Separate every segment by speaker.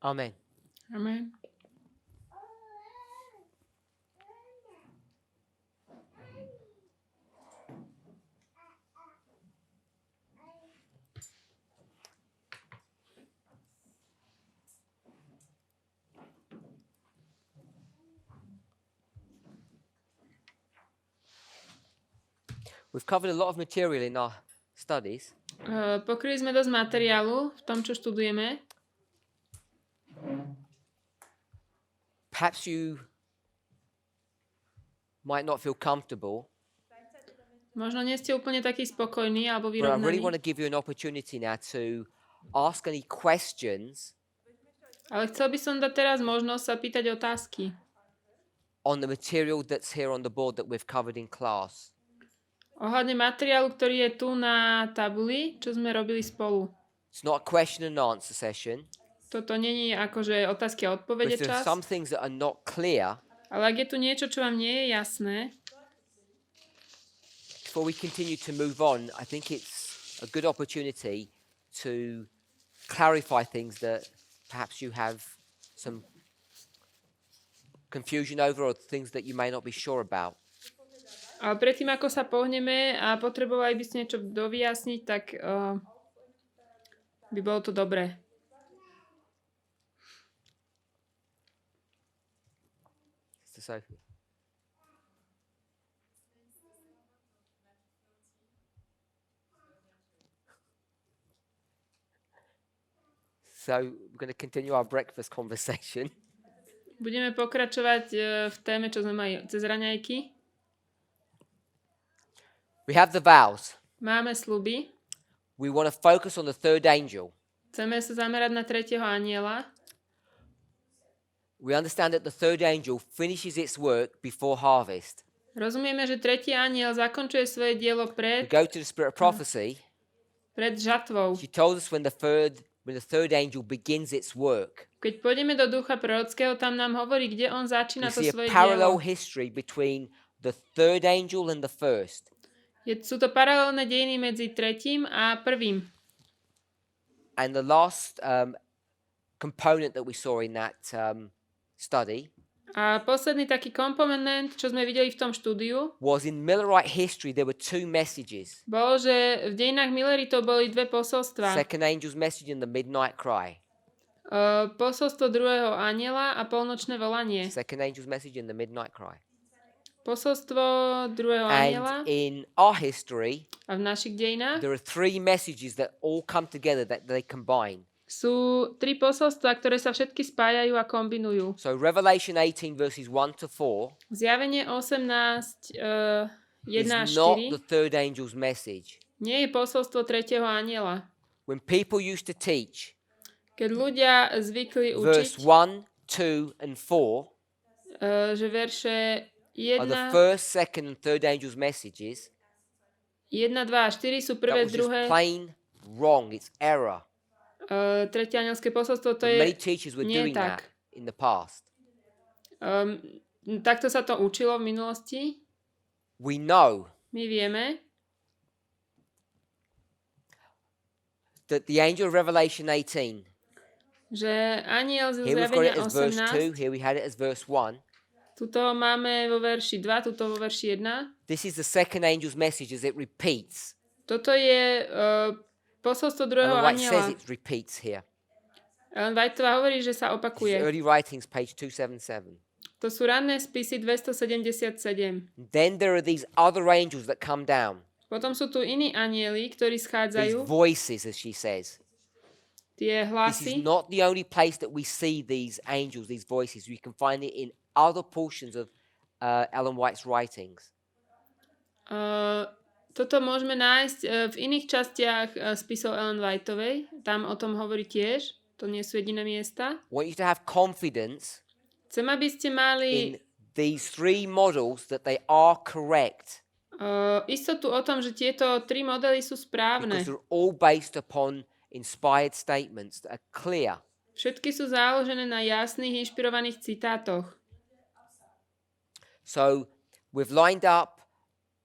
Speaker 1: Amen.
Speaker 2: Amen.
Speaker 1: We've covered a lot of material in our studies.
Speaker 2: Pokryli sme dosť materiálu v tom, čo študujeme.
Speaker 1: Perhaps you might not feel comfortable,
Speaker 2: Možno nie ste úplne takí spokojní alebo
Speaker 1: but I really want
Speaker 2: vyrovnaní.
Speaker 1: to give you an opportunity now to ask any questions
Speaker 2: Ale chcel by som dať teraz možnosť sa pýtať otázky
Speaker 1: on the material that's here on the board that we've covered in class.
Speaker 2: ohľadne materiálu, ktorý je tu na tabuli, čo sme robili spolu.
Speaker 1: It's not a question and answer session,
Speaker 2: Toto není akože otázky a
Speaker 1: but
Speaker 2: odpovede
Speaker 1: if there are
Speaker 2: čas.
Speaker 1: some things that are not clear,
Speaker 2: Ale ak je tu niečo, čo vám nie je jasné,
Speaker 1: before we continue to move on, I think it's a good opportunity to clarify things that perhaps you have some confusion over or things that you may not be sure about.
Speaker 2: ale predtým, ako sa pohneme a potrebovali by ste niečo dovyjasniť, tak by bolo to dobré.
Speaker 1: Sister Sophie. So we're going to continue our breakfast conversation.
Speaker 2: Budeme pokračovať v téme, čo sme mali cez raňajky.
Speaker 1: We have the vows.
Speaker 2: Máme sľuby.
Speaker 1: We want to focus on the third angel.
Speaker 2: Chceme sa zamerať na tretieho anjela.
Speaker 1: We understand that the third angel finishes its work before harvest.
Speaker 2: Rozumieme, že tretí anjel zakončuje svoje dielo
Speaker 1: We
Speaker 2: pred
Speaker 1: go to the spirit of prophecy.
Speaker 2: žatvou.
Speaker 1: She told us when the third angel begins its work.
Speaker 2: Keď pôjdeme do ducha prorockého, tam nám hovorí, kde on začína
Speaker 1: We
Speaker 2: to
Speaker 1: see a
Speaker 2: svoje
Speaker 1: parallel
Speaker 2: dielo.
Speaker 1: history between the third angel and the first.
Speaker 2: Sú to paralelné dejiny medzi tretím a prvým.
Speaker 1: And the last component that we saw in that study
Speaker 2: A posledný taký komponent, čo sme videli v tom štúdiu,
Speaker 1: was in Millerite history there were two messages.
Speaker 2: bolo, že v dejinách Milleritov boli dve posolstvá.
Speaker 1: Second angel's message and the midnight cry.
Speaker 2: Posolstvo druhého anjela a polnočné volanie.
Speaker 1: Second angel's message and the midnight cry.
Speaker 2: Posolstvo druhého anjela
Speaker 1: And in our history,
Speaker 2: a v našich dejinách
Speaker 1: there are three messages that all come together, that they combine.
Speaker 2: sú tri posolstvá, ktoré sa všetky spájajú a kombinujú.
Speaker 1: So Revelation 18 verses 1 to 4
Speaker 2: Zjavenie 18, 1 a
Speaker 1: is not
Speaker 2: 4
Speaker 1: the third angel's message.
Speaker 2: nie je posolstvo tretieho anjela.
Speaker 1: When people used to teach
Speaker 2: Keď ľudia zvykli
Speaker 1: verse
Speaker 2: učiť,
Speaker 1: 1, 2 and 4
Speaker 2: že verše
Speaker 1: are
Speaker 2: 1,
Speaker 1: the first, second and third angel's messages,
Speaker 2: 1, 2 a 4 sú
Speaker 1: that
Speaker 2: prvé,
Speaker 1: was just
Speaker 2: druhé.
Speaker 1: plain wrong. It's error.
Speaker 2: Tretie anielské posolstvo, to
Speaker 1: But many
Speaker 2: je
Speaker 1: teachers were
Speaker 2: nie
Speaker 1: doing that
Speaker 2: tak.
Speaker 1: in the past.
Speaker 2: Takto sa to učilo v minulosti.
Speaker 1: We know
Speaker 2: My vieme,
Speaker 1: that the angel of Revelation 18,
Speaker 2: že aniel z
Speaker 1: here we've got it
Speaker 2: zjavenia
Speaker 1: as verse 2,
Speaker 2: 18,
Speaker 1: here we had it as verse 1.
Speaker 2: tuto máme vo verši 2, tuto vo verši 1.
Speaker 1: This is the second angel's message as it repeats.
Speaker 2: Toto je posolstvo druhého
Speaker 1: Ellen White says
Speaker 2: aniela.
Speaker 1: it repeats here.
Speaker 2: Ellen Whiteová hovorí, že sa
Speaker 1: This is
Speaker 2: opakuje.
Speaker 1: early writings, page 277.
Speaker 2: To sú ranné spisy 277.
Speaker 1: Then there are these other angels that come down.
Speaker 2: Potom sú tu iní anieli, ktorí
Speaker 1: These
Speaker 2: schádzajú.
Speaker 1: voices, as she says.
Speaker 2: Tie
Speaker 1: This is
Speaker 2: hlasy.
Speaker 1: not the only place that we see these angels, these voices. We can find it in other portions of Ellen White's writings.
Speaker 2: Toto môžeme nájsť v iných častiach spisov Ellen Whiteovej. Tam o tom hovorí tiež. To nie sú jediné miesta.
Speaker 1: I want you to have confidence
Speaker 2: Chcem, aby ste mali
Speaker 1: in these three models that they are correct,
Speaker 2: istotu o tom, že tieto tri modely sú správne.
Speaker 1: because they're all based upon inspired statements that are clear.
Speaker 2: Všetky sú založené na jasných, inšpirovaných citátoch.
Speaker 1: So we've lined up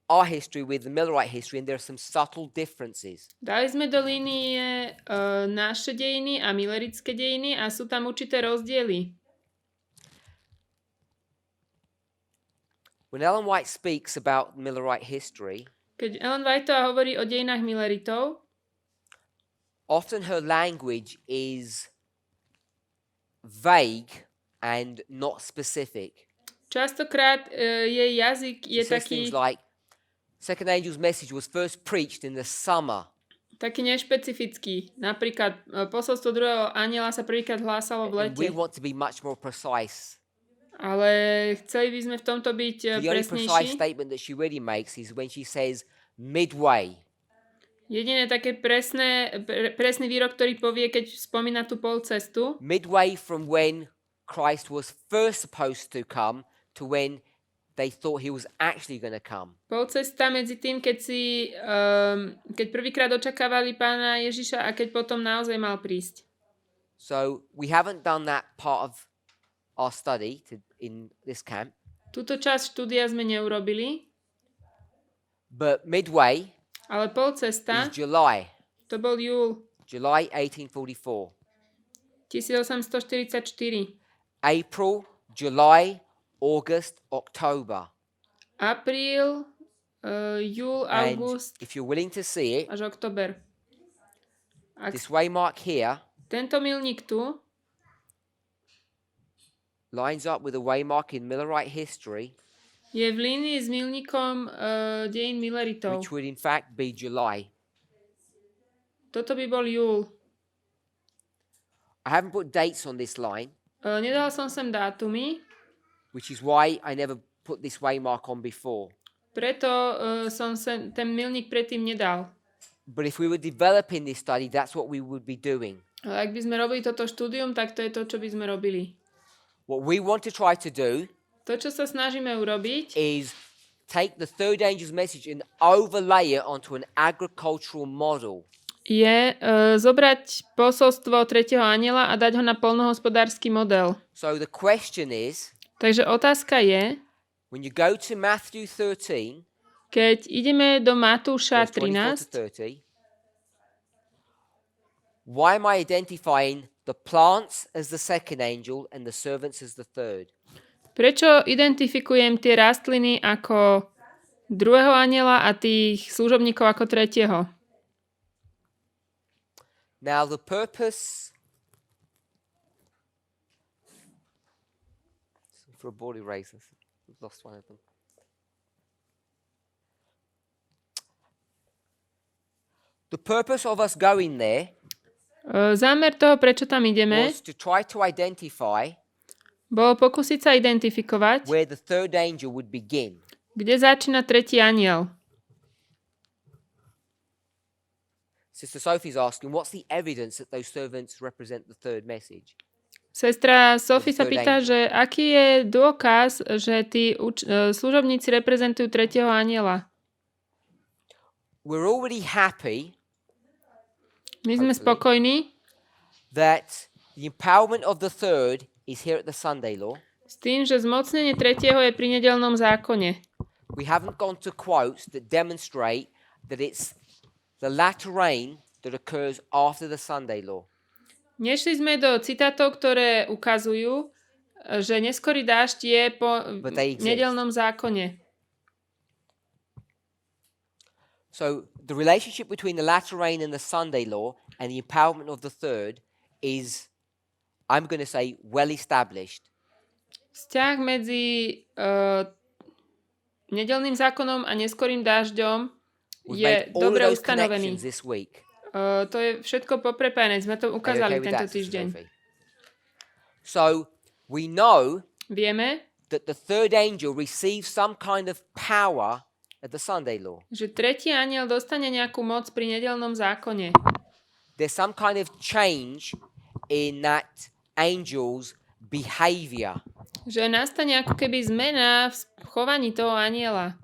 Speaker 1: our history with the Millerite history, and there are some subtle differences.
Speaker 2: Dali sme do línie naše dejiny a milerické dejiny a sú tam určité rozdiely.
Speaker 1: When Ellen White speaks about Millerite history,
Speaker 2: Keď Ellen Whiteová hovorí o dejinách Milleritov,
Speaker 1: often her language is vague and not specific.
Speaker 2: častokrát jej jazyk je
Speaker 1: She says things like, second angel's message was first preached in the summer.
Speaker 2: taký nešpecifický. Napríklad posolstvo druhého anjela sa prvýkrát hlásalo v
Speaker 1: And we
Speaker 2: lete.
Speaker 1: want to be much more precise.
Speaker 2: Ale chceli by sme v tomto byť
Speaker 1: The only precise
Speaker 2: presnejší.
Speaker 1: statement that she really makes is when she says midway.
Speaker 2: Jediné také presný výrok, ktorý povie, keď spomína tú polcestu.
Speaker 1: Midway from when Christ was first supposed to come to when they thought he was actually going to come.
Speaker 2: Polcesta medzi tým, keď prvýkrát očakávali pána Ježiša a keď potom naozaj mal prísť.
Speaker 1: So we haven't done that part of our study in this camp,
Speaker 2: Túto časť štúdia sme neurobili,
Speaker 1: but midway
Speaker 2: ale polcesta,
Speaker 1: is July,
Speaker 2: to bol júl
Speaker 1: July 1844.
Speaker 2: 1844.
Speaker 1: April, July, August, October.
Speaker 2: Apríl, júl,
Speaker 1: And
Speaker 2: august
Speaker 1: if you're willing to see it,
Speaker 2: až október. Ak
Speaker 1: this waymark here
Speaker 2: tento milník tu
Speaker 1: lines up with a waymark in Millerite history,
Speaker 2: je v línii s milníkom dejín Milleritov.
Speaker 1: which would in fact be July.
Speaker 2: Toto by bol júl.
Speaker 1: I haven't put dates on this line,
Speaker 2: Nedal som sem dátumy,
Speaker 1: which is why I never put this waymark on before.
Speaker 2: preto som sem ten milník predtým nedal.
Speaker 1: But if we were developing this study, that's what we would be doing.
Speaker 2: Ale ak by sme robili toto štúdium, tak to je to, čo by sme robili.
Speaker 1: What we want to try to do
Speaker 2: To, čo sa snažíme urobiť,
Speaker 1: is take the third angel's message and overlay it onto an agricultural model.
Speaker 2: je zobrať posolstvo tretieho anjela a dať ho na poľnohospodársky model.
Speaker 1: So the question is,
Speaker 2: Takže otázka je,
Speaker 1: when you go to Matthew 13,
Speaker 2: keď ideme do Matúša
Speaker 1: verse 24 to
Speaker 2: 13,
Speaker 1: 30, why am I identifying the plants as the second angel and the servants as the third?
Speaker 2: prečo identifikujem tie rastliny ako druhého anjela a tých služobníkov ako tretieho?
Speaker 1: Now the purpose for a board eraser, we've lost one of them. The purpose of us going there
Speaker 2: Zámer toho, prečo tam ideme,
Speaker 1: was to try to identify
Speaker 2: bolo pokúsiť sa identifikovať,
Speaker 1: where the third angel would begin.
Speaker 2: kde začína tretí anjel.
Speaker 1: Sister Sophie's asking, what's the evidence that those servants represent the third message?
Speaker 2: Sestra Sophie sa
Speaker 1: third
Speaker 2: pýta,
Speaker 1: angel.
Speaker 2: že aký je dôkaz, že tí služobníci reprezentujú tretieho anjela.
Speaker 1: We're already happy
Speaker 2: My sme
Speaker 1: Hopefully.
Speaker 2: spokojní,
Speaker 1: that the empowerment of the third is here at the Sunday law.
Speaker 2: s tým, že zmocnenie tretieho je pri nedeľnom zákone.
Speaker 1: We haven't gone to quotes that demonstrate that it's the latter rain that occurs after the Sunday law.
Speaker 2: Nešli sme do citátov, ktoré ukazujú, že neskorý dážď je po
Speaker 1: But they exist.
Speaker 2: nedeľnom zákone.
Speaker 1: So the relationship between the latter rain and the Sunday law and the empowerment of the third is, I'm going to say, well established.
Speaker 2: Vzťah medzi nedeľným zákonom a neskorým dážďom
Speaker 1: We've
Speaker 2: je
Speaker 1: made all of
Speaker 2: dobre
Speaker 1: those
Speaker 2: ustanovený.
Speaker 1: connections this week.
Speaker 2: To je všetko poprepájane. Sme to
Speaker 1: Are you
Speaker 2: ukázali
Speaker 1: okay with
Speaker 2: tento
Speaker 1: that, Sister
Speaker 2: týždeň.
Speaker 1: Sophie? So we know
Speaker 2: Vieme,
Speaker 1: that the third angel receives some kind of power at the Sunday law.
Speaker 2: že tretí anjel dostane nejakú moc pri nedeľnom zákone.
Speaker 1: There's some kind of change in that angel's behavior.
Speaker 2: Že nastane ako keby zmena v chovaní toho anjela.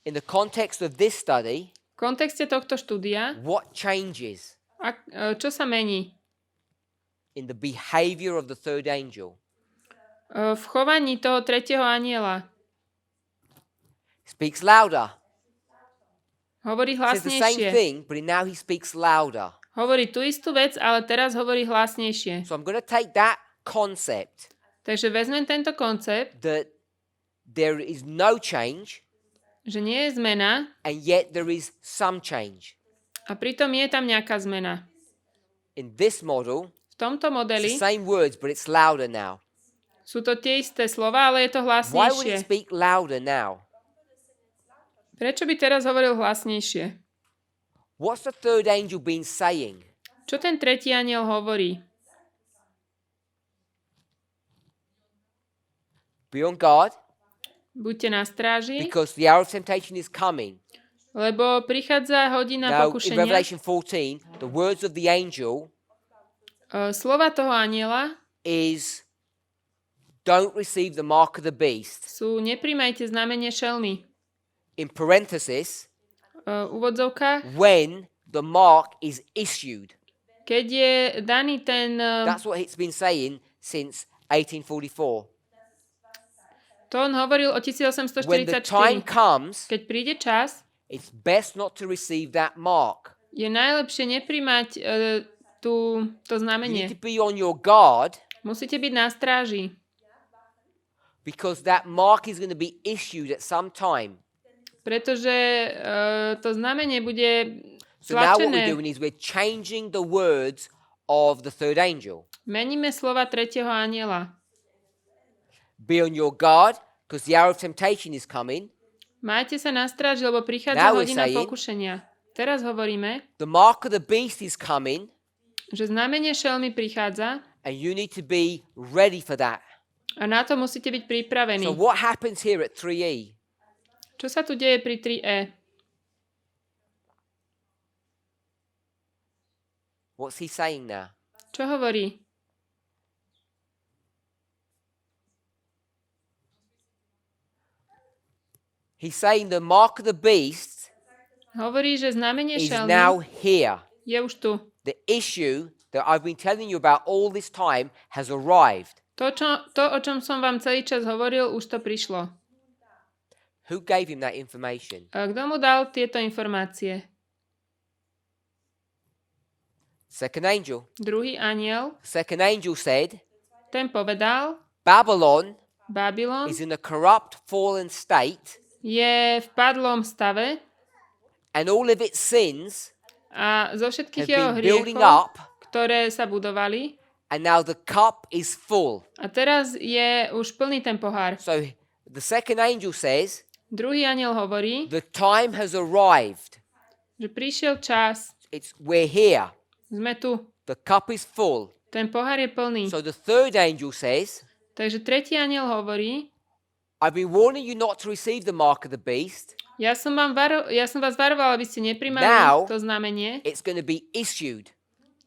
Speaker 1: In the context of this study,
Speaker 2: V kontexte tohto štúdia,
Speaker 1: what changes
Speaker 2: čo sa mení?
Speaker 1: in the behavior of the third angel?
Speaker 2: V chovaní toho tretieho anjela.
Speaker 1: Speaks louder.
Speaker 2: Hovorí
Speaker 1: Says the same
Speaker 2: hlasnejšie.
Speaker 1: thing, but now he speaks louder.
Speaker 2: Hovorí tú istú vec, ale teraz hovorí hlasnejšie.
Speaker 1: So I'm going to take that concept
Speaker 2: Takže vezmem tento koncept,
Speaker 1: that there is no change,
Speaker 2: že nie je zmena
Speaker 1: and yet there is some change.
Speaker 2: a pritom je tam nejaká zmena.
Speaker 1: In this model,
Speaker 2: V tomto
Speaker 1: it's
Speaker 2: modeli
Speaker 1: the same words, but it's louder now.
Speaker 2: sú to tie isté slova, ale je to
Speaker 1: Why would it
Speaker 2: hlasnejšie.
Speaker 1: speak louder now?
Speaker 2: Prečo by teraz hovoril hlasnejšie?
Speaker 1: What's the third angel been saying?
Speaker 2: Čo ten tretí anjel hovorí?
Speaker 1: Be on guard,
Speaker 2: Buďte na stráži,
Speaker 1: because the hour of temptation is coming.
Speaker 2: lebo prichádza hodina
Speaker 1: Now, in
Speaker 2: pokušenia.
Speaker 1: Revelation 14, the words of the angel
Speaker 2: Slova toho anjela
Speaker 1: is, don't receive the mark of the beast.
Speaker 2: sú nepríjmajte znamenie šelmy.
Speaker 1: In parenthesis,
Speaker 2: Úvodzovka,
Speaker 1: when the mark is issued.
Speaker 2: keď je daný ten...
Speaker 1: That's what it's been saying since 1844.
Speaker 2: To on hovoril o
Speaker 1: When the time
Speaker 2: 1844.
Speaker 1: comes,
Speaker 2: Keď príde čas,
Speaker 1: it's best not to receive that mark.
Speaker 2: je najlepšie nepríjmať to
Speaker 1: You
Speaker 2: znamenie.
Speaker 1: need to be on your guard,
Speaker 2: Musíte byť na stráži,
Speaker 1: because that mark is going to be issued at some time.
Speaker 2: pretože to znamenie bude
Speaker 1: So now what we're
Speaker 2: tlačené.
Speaker 1: doing is we're changing the words of the third angel.
Speaker 2: Meníme slova tretieho anjela.
Speaker 1: Be on your guard, because the hour of temptation is coming.
Speaker 2: Majte sa na stráži, lebo prichádza
Speaker 1: Now we're
Speaker 2: hodina
Speaker 1: saying-
Speaker 2: pokušenia. Teraz hovoríme,
Speaker 1: The mark of the beast is coming,
Speaker 2: že znamenie šelmy prichádza
Speaker 1: and you need to be ready for that.
Speaker 2: a na to musíte byť pripravení.
Speaker 1: So what happens here at 3E?
Speaker 2: Čo sa tu deje pri 3E?
Speaker 1: What's he saying now?
Speaker 2: Čo hovorí?
Speaker 1: He's saying the mark of the beast
Speaker 2: Hovorí, že znamenie
Speaker 1: is
Speaker 2: šelmy
Speaker 1: now here.
Speaker 2: je už tu.
Speaker 1: The issue that I've been telling you about all this time has arrived.
Speaker 2: To, o čom som vám celý čas hovoril, už to prišlo.
Speaker 1: Who gave him that information?
Speaker 2: A kto mu dal tieto informácie?
Speaker 1: Second angel.
Speaker 2: Druhý anjel,
Speaker 1: Second angel said,
Speaker 2: ten povedal,
Speaker 1: Babylon
Speaker 2: Babylon
Speaker 1: is in a corrupt, fallen state,
Speaker 2: je v padlom stave
Speaker 1: and all of its sins
Speaker 2: a zo všetkých
Speaker 1: have
Speaker 2: jeho
Speaker 1: been building
Speaker 2: hriechov,
Speaker 1: up,
Speaker 2: ktoré sa budovali,
Speaker 1: and now the cup is full.
Speaker 2: a teraz je už plný ten pohár.
Speaker 1: So the second angel says,
Speaker 2: Druhý anjel hovorí,
Speaker 1: the time has arrived.
Speaker 2: že prišiel čas,
Speaker 1: We're here.
Speaker 2: sme tu,
Speaker 1: The cup is full.
Speaker 2: ten pohár je plný.
Speaker 1: So the third angel says,
Speaker 2: Takže tretí anjel hovorí,
Speaker 1: I've been warning you not to receive the mark of the beast.
Speaker 2: ja som vás varoval, aby ste neprimali
Speaker 1: Now-
Speaker 2: to znamenie.
Speaker 1: It's going to be issued.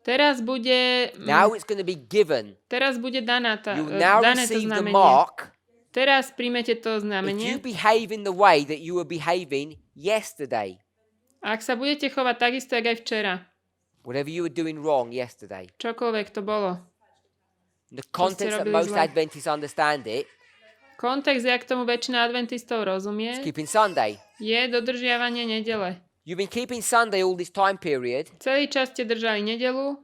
Speaker 2: Teraz bude
Speaker 1: Now it's going to be given.
Speaker 2: dané
Speaker 1: You now
Speaker 2: to
Speaker 1: receive the
Speaker 2: znamenie.
Speaker 1: mark.
Speaker 2: Teraz príjmete to
Speaker 1: If you
Speaker 2: znamenie.
Speaker 1: behave in the way that you were behaving yesterday,
Speaker 2: Ak sa budete chovať takisto, jak aj včera,
Speaker 1: whatever you were doing wrong yesterday,
Speaker 2: čokoľvek to bolo.
Speaker 1: the context that
Speaker 2: robili
Speaker 1: most
Speaker 2: zle.
Speaker 1: Adventists understand it
Speaker 2: Kontext, jak tomu väčšina adventistov
Speaker 1: is
Speaker 2: rozumie,
Speaker 1: keeping Sunday.
Speaker 2: je dodržiavanie nedele.
Speaker 1: You've been keeping Sunday all this time period,
Speaker 2: Celý čas ste držali nedelu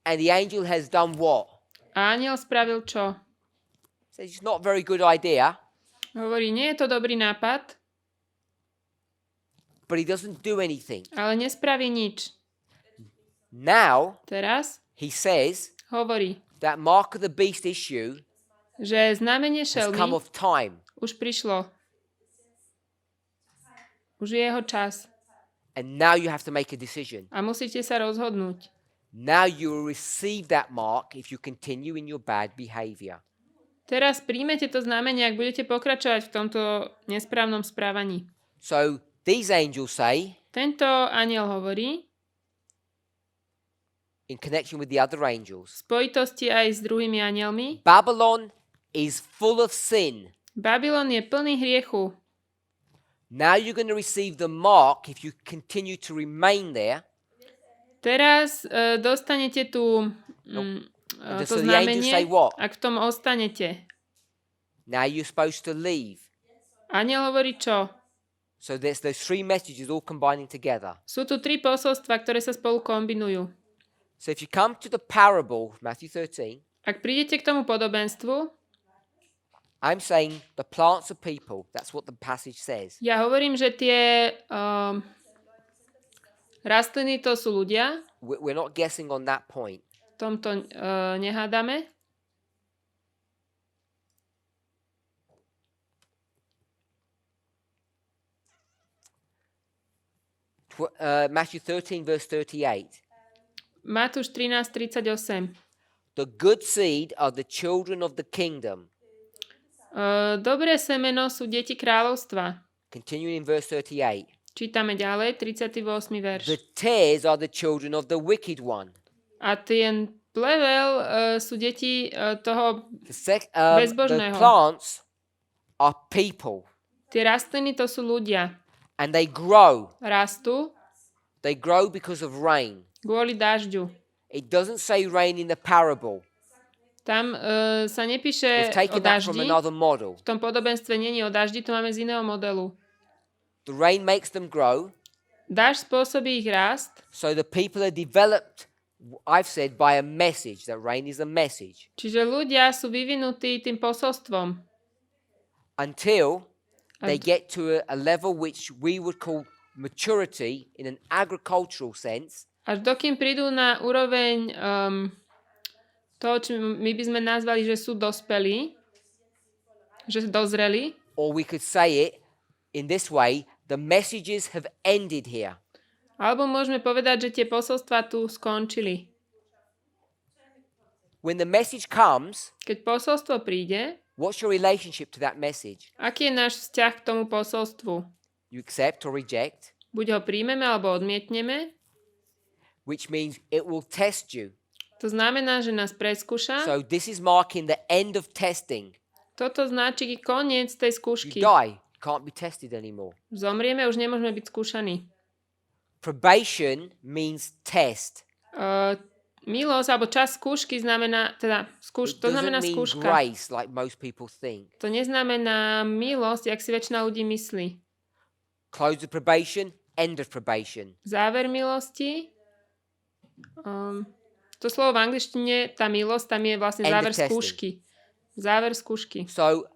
Speaker 1: and the angel has done what?
Speaker 2: a anjel spravil čo?
Speaker 1: Says it's not a very good idea,
Speaker 2: Hovorí, nie je to dobrý nápad,
Speaker 1: but he doesn't do anything.
Speaker 2: ale nespraví nič.
Speaker 1: Now
Speaker 2: Teraz
Speaker 1: he says
Speaker 2: hovorí,
Speaker 1: that mark of the beast issue
Speaker 2: že znamenie
Speaker 1: has come
Speaker 2: šelmy
Speaker 1: of time,
Speaker 2: už prišlo. Už je jeho čas
Speaker 1: and now you have to make a decision.
Speaker 2: a musíte sa rozhodnúť.
Speaker 1: Now you will receive that mark if you continue in your bad behavior.
Speaker 2: Teraz príjmete to znamenie, ak budete pokračovať v tomto nesprávnom správaní.
Speaker 1: So these angels say,
Speaker 2: Tento anjel hovorí
Speaker 1: in connection with the other
Speaker 2: v
Speaker 1: angels,
Speaker 2: spojitosti aj s druhými anjelmi.
Speaker 1: Babylon is full of sin.
Speaker 2: Babylon je plný hriechu.
Speaker 1: Now you're going to receive the mark if you continue to remain there.
Speaker 2: Teraz dostanete tu to
Speaker 1: So the angels say
Speaker 2: znamenie,
Speaker 1: what?
Speaker 2: ak v tom ostanete.
Speaker 1: Now you're supposed to leave.
Speaker 2: Anjel hovorí čo?
Speaker 1: So there's those three messages all combining together.
Speaker 2: Sú tu 3 posolstva, ktoré sa spolu kombinujú.
Speaker 1: So if you come to the parable of Matthew 13,
Speaker 2: Ak prídete k tomu podobenstvu,
Speaker 1: I'm saying the plants are people. That's what the passage says.
Speaker 2: ja hovorím, že tie rastliny to sú ľudia.
Speaker 1: We're not guessing on that point.
Speaker 2: V tomto nehádame.
Speaker 1: Matthew 13, verse 38.
Speaker 2: Matúš 13:38.
Speaker 1: The good seed are the children of the kingdom.
Speaker 2: Dobré semeno sú deti kráľovstva.
Speaker 1: Continuing in verse 38.
Speaker 2: Čítame ďalej, 38. verš.
Speaker 1: The tares are the children of the wicked one.
Speaker 2: A ten plevel sú deti toho
Speaker 1: The
Speaker 2: bezbožného.
Speaker 1: plants are people.
Speaker 2: Tie rastliny to sú ľudia.
Speaker 1: And they grow.
Speaker 2: Rastú
Speaker 1: They grow because of rain.
Speaker 2: kvôli dažďu.
Speaker 1: It doesn't say rain in the parable.
Speaker 2: Tam sa nepíše
Speaker 1: We've
Speaker 2: o
Speaker 1: taken that from
Speaker 2: daždi.
Speaker 1: another model.
Speaker 2: V tom podobenstve nie je o daždi, to máme z iného modelu.
Speaker 1: The rain makes them grow.
Speaker 2: Dážď spôsobí ich rast,
Speaker 1: So the people are developed, I've said, by a message. That rain is a message.
Speaker 2: čiže ľudia sú vyvinutí tým posolstvom.
Speaker 1: Until they
Speaker 2: Ad-
Speaker 1: get to a level which we would call maturity in an agricultural sense.
Speaker 2: Až dokým prídu na úroveň toho, čo my by sme nazvali, že sú dospelí, že dozreli,
Speaker 1: Or we could say it in this way, the messages have ended here.
Speaker 2: alebo môžeme povedať, že tie posolstvá tu skončili.
Speaker 1: When the message comes,
Speaker 2: Keď posolstvo príde,
Speaker 1: what's your relationship to that message?
Speaker 2: aký je náš vzťah k tomu posolstvu?
Speaker 1: You accept or reject,
Speaker 2: Buď ho príjmeme, alebo odmietneme.
Speaker 1: which means it will test you.
Speaker 2: To znamená, že nás preskúša.
Speaker 1: So this is marking the end of testing.
Speaker 2: Toto značí koniec tej
Speaker 1: You
Speaker 2: skúšky.
Speaker 1: die, can't be tested anymore.
Speaker 2: Zomrieme, už nemôžeme byť skúšaní.
Speaker 1: Probation means test.
Speaker 2: Milosť alebo čas skúšky znamená, teda
Speaker 1: It
Speaker 2: to znamená
Speaker 1: doesn't mean
Speaker 2: skúška.
Speaker 1: grace like most people think.
Speaker 2: To neznamená milosť, jak si väčšina ľudí myslí.
Speaker 1: Close of probation, end of probation.
Speaker 2: Záver milosti. To slovo v angličtine, tá milosť, tam je vlastne
Speaker 1: End of
Speaker 2: záver
Speaker 1: testing.
Speaker 2: skúšky. Záver skúšky.
Speaker 1: So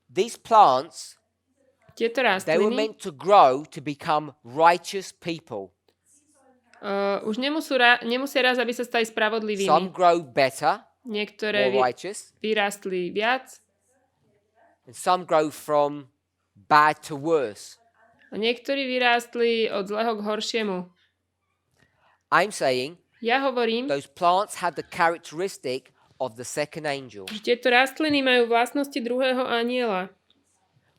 Speaker 1: these plants,
Speaker 2: Tieto
Speaker 1: they were
Speaker 2: rastliny
Speaker 1: meant to grow to become righteous people.
Speaker 2: už nemusia raz, aby sa stali
Speaker 1: Some
Speaker 2: spravodlivými.
Speaker 1: grow better,
Speaker 2: Niektoré
Speaker 1: more righteous,
Speaker 2: vyrástli viac
Speaker 1: and some grow from bad to worse.
Speaker 2: a niektorí vyrástli od zlého k horšiemu.
Speaker 1: I'm saying
Speaker 2: Ja hovorím,
Speaker 1: those plants had the characteristic of the second angel.
Speaker 2: že tieto rastliny majú vlastnosti druhého anjela.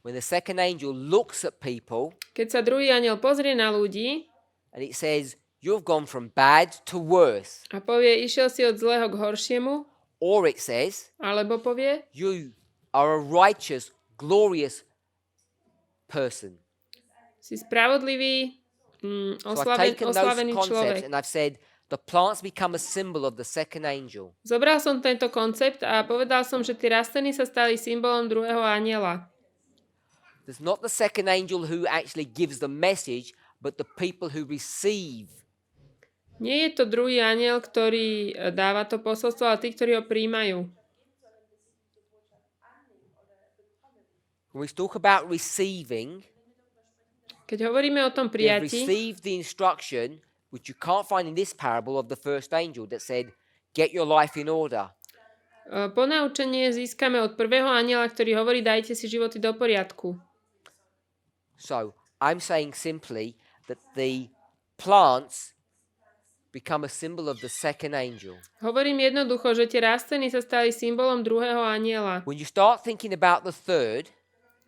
Speaker 1: When the second angel looks at people
Speaker 2: Keď sa druhý anjel pozrie na ľudí
Speaker 1: and it says, you've gone from bad to worse.
Speaker 2: a povie, išiel si od zlého k horšiemu,
Speaker 1: Or it says,
Speaker 2: alebo povie,
Speaker 1: you are a righteous, glorious person.
Speaker 2: si spravodlivý,
Speaker 1: So I've taken those
Speaker 2: oslavený
Speaker 1: concepts
Speaker 2: človek.
Speaker 1: and I've said, the plants become a symbol of the second angel.
Speaker 2: Zobral som tento koncept a povedal som, že tie rastliny sa stali symbolom druhého anjela.
Speaker 1: There's not the second angel who actually gives the message, but the people who receive.
Speaker 2: Nie je to druhý anjel, ktorý dáva to posolstvo, ale tí, ktorí ho príjmajú.
Speaker 1: When we talk about receiving,
Speaker 2: Keď hovoríme o tom
Speaker 1: they have
Speaker 2: prijatí,
Speaker 1: received the instruction, which you can't find in this parable, of the first angel that said, get your life in order.
Speaker 2: ponaučenie získame od prvého anjela, ktorý hovorí, dajte si životy do poriadku.
Speaker 1: So I'm saying simply that the plants become a symbol of the second angel.
Speaker 2: Hovorím jednoducho, že tie rastliny sa stali symbolom druhého anjela.
Speaker 1: When you start thinking about the third,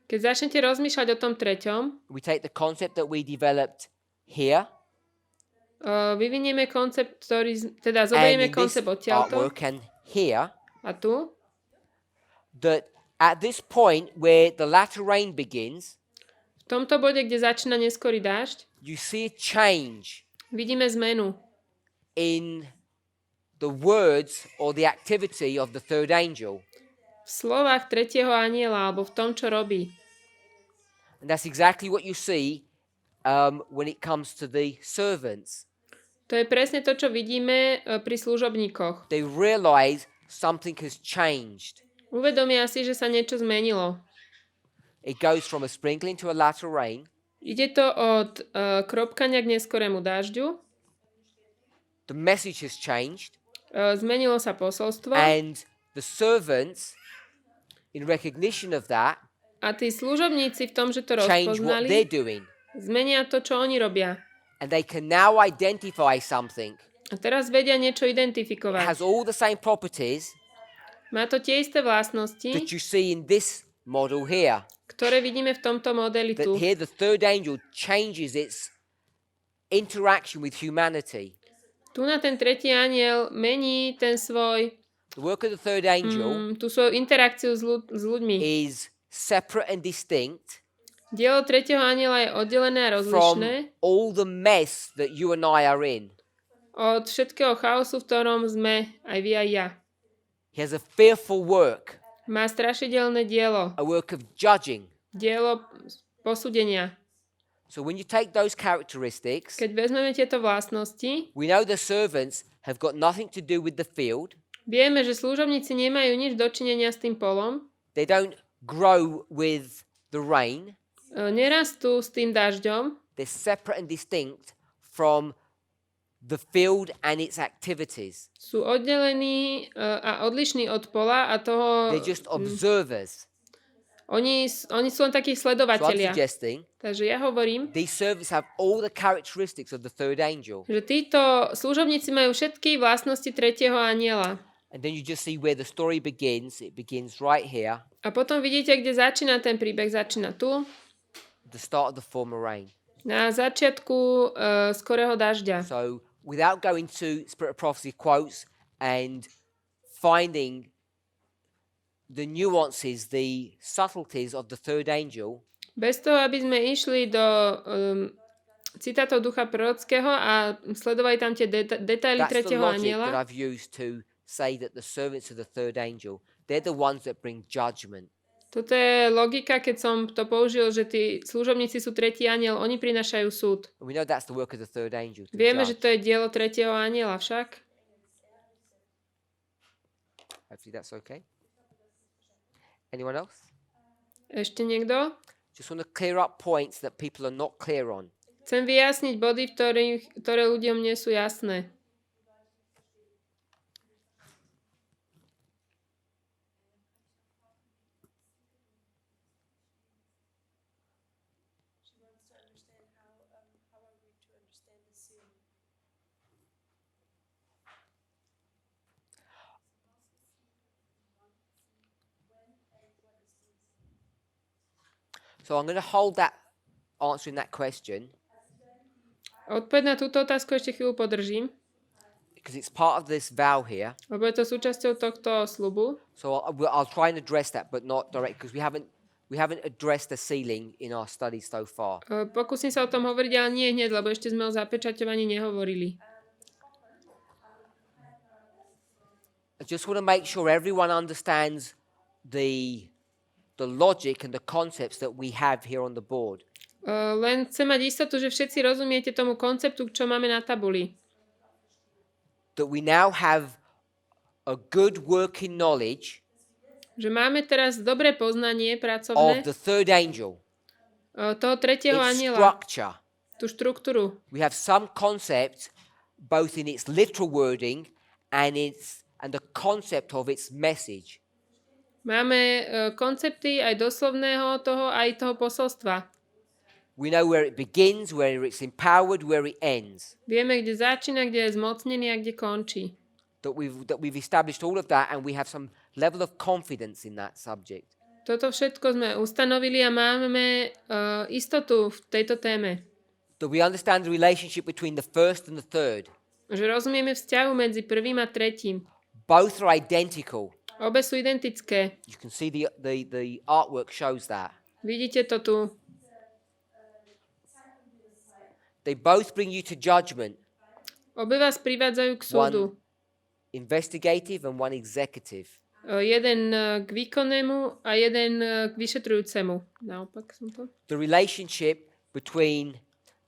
Speaker 2: Keď začnete rozmýšľať o tom treťom,
Speaker 1: we take the concept that we developed here,
Speaker 2: vyvinieme koncept, teda
Speaker 1: and
Speaker 2: zoberieme
Speaker 1: in this
Speaker 2: koncept odtiaľto
Speaker 1: artwork and here,
Speaker 2: a tu,
Speaker 1: that at this point where the latter rain begins,
Speaker 2: v tomto bode, kde začína neskorý dážď,
Speaker 1: you see a change
Speaker 2: vidíme zmenu
Speaker 1: in the words or the activity of the third angel.
Speaker 2: v slovách tretieho anjela alebo v tom, čo robí.
Speaker 1: And that's exactly what you see when it comes to the servants.
Speaker 2: To je presne to, čo vidíme pri služobníkoch.
Speaker 1: They realize something has changed.
Speaker 2: Uvedomia si, že sa niečo zmenilo.
Speaker 1: It goes from a sprinkling to a latter rain.
Speaker 2: Ide to od kropkania k neskorému dažďu.
Speaker 1: The message has changed.
Speaker 2: Zmenilo sa posolstvo.
Speaker 1: And the servants, in recognition of that,
Speaker 2: A tí služobníci v tom, že to
Speaker 1: change what they're
Speaker 2: rozpoznali,
Speaker 1: doing.
Speaker 2: zmenia to, čo oni robia.
Speaker 1: And they can now identify something.
Speaker 2: A teraz vedia niečo
Speaker 1: It
Speaker 2: identifikovať.
Speaker 1: has all the same properties
Speaker 2: Má to tie isté vlastnosti,
Speaker 1: that you see in this model here.
Speaker 2: ktoré vidíme v tomto modeli
Speaker 1: That
Speaker 2: tu.
Speaker 1: here the third angel changes its interaction with humanity.
Speaker 2: Tu na ten tretí anjel mení ten svoj,
Speaker 1: The work of the third angel
Speaker 2: tú svoju interakciu s ľuďmi.
Speaker 1: is separate and distinct
Speaker 2: Dielo tretieho anjela je oddelené a
Speaker 1: from
Speaker 2: rozlišné
Speaker 1: all the mess that you and I are in.
Speaker 2: od všetkého chaosu, v ktorom sme aj vy aj ja.
Speaker 1: He has a fearful work,
Speaker 2: Má strašidelné dielo,
Speaker 1: a work of judging.
Speaker 2: dielo posúdenia.
Speaker 1: So when you take those characteristics,
Speaker 2: Keď vezmeme tieto vlastnosti,
Speaker 1: we know the servants have got nothing to do with the field.
Speaker 2: vieme, že služobníci nemajú nič dočinenia s tým polom,
Speaker 1: They don't grow with the rain.
Speaker 2: nerastú s tým dažďom,
Speaker 1: They're separate and distinct from the field and its activities.
Speaker 2: sú oddelení a odlišní od pola a toho...
Speaker 1: They're just observers.
Speaker 2: Oni sú len takí
Speaker 1: So I'm
Speaker 2: sledovatelia.
Speaker 1: suggesting
Speaker 2: Takže ja hovorím,
Speaker 1: these servants have all the characteristics of the third angel.
Speaker 2: že títo služobníci majú všetky vlastnosti tretieho anjela.
Speaker 1: And then you just see where the story begins. It begins right here,
Speaker 2: A potom vidíte, kde začína ten príbeh. Začína tu,
Speaker 1: at the start of the former rain.
Speaker 2: na začiatku skorého dažďa.
Speaker 1: So without going to Spirit of Prophecy quotes and finding the nuances, the subtleties of the third angel,
Speaker 2: Bez toho, aby sme išli do citátov ducha prorockého a sledovali tam tie detaily
Speaker 1: that's the
Speaker 2: tretieho
Speaker 1: logic that
Speaker 2: anjela,
Speaker 1: I've used to say that the servants of the third angel, they're the ones that bring judgment.
Speaker 2: toto je logika, keď som to použil, že tí služobníci sú tretí anjel, oni prinášajú súd.
Speaker 1: And we know that's the work of the third angel. To
Speaker 2: Vieme, že
Speaker 1: judge.
Speaker 2: to je dielo tretieho anjela však.
Speaker 1: Hopefully that's okay. Anyone else?
Speaker 2: Ešte niekto?
Speaker 1: Just want to clear up points that people are not clear on.
Speaker 2: Chcem vyjasniť body, ktoré ľuďom nie sú jasné.
Speaker 1: So I'm going to hold that answering that question
Speaker 2: Odpoveď na túto otázku ešte chvíľu podržím,
Speaker 1: because it's part of this vow here.
Speaker 2: lebo je to súčasťou tohto slubu.
Speaker 1: So I'll try and address that, but not direct, because we haven't addressed the sealing in our studies so far.
Speaker 2: Pokúsim sa o tom hovoriť, ale nie hneď, lebo ešte sme o zapečaťovaní nehovorili.
Speaker 1: I just want to make sure everyone understands the logic and the concepts that we have here on the board.
Speaker 2: Len chcem mať istotu, že všetci rozumiete tomu konceptu, čo máme na tabuli.
Speaker 1: That we now have a good working knowledge
Speaker 2: Že máme teraz dobré poznanie
Speaker 1: of
Speaker 2: pracovné
Speaker 1: the third angel,
Speaker 2: toho tretieho
Speaker 1: its
Speaker 2: anjela,
Speaker 1: structure.
Speaker 2: tú štruktúru.
Speaker 1: We have some concept, both in its literal wording and the concept of its message.
Speaker 2: Máme koncepty aj doslovného toho, aj toho posolstva.
Speaker 1: We know where it begins, where it's empowered, where it ends.
Speaker 2: Vieme, kde začína, kde je zmocnený a kde končí.
Speaker 1: That we've established all of that, and we have some level of confidence in that subject.
Speaker 2: Toto všetko sme ustanovili a máme istotu v tejto téme.
Speaker 1: That we understand the relationship between the first and the third.
Speaker 2: Že rozumieme vzťahu medzi prvým a tretím.
Speaker 1: Both are identical.
Speaker 2: Obe sú identické.
Speaker 1: You can see the artwork shows that.
Speaker 2: Vidíte to tu.
Speaker 1: They both bring you to judgment.
Speaker 2: Obe vás privádzajú k súdu.
Speaker 1: One investigative and one executive.
Speaker 2: Jeden k výkonnému a jeden k vyšetrujúcemu. Naopak som to.
Speaker 1: The relationship between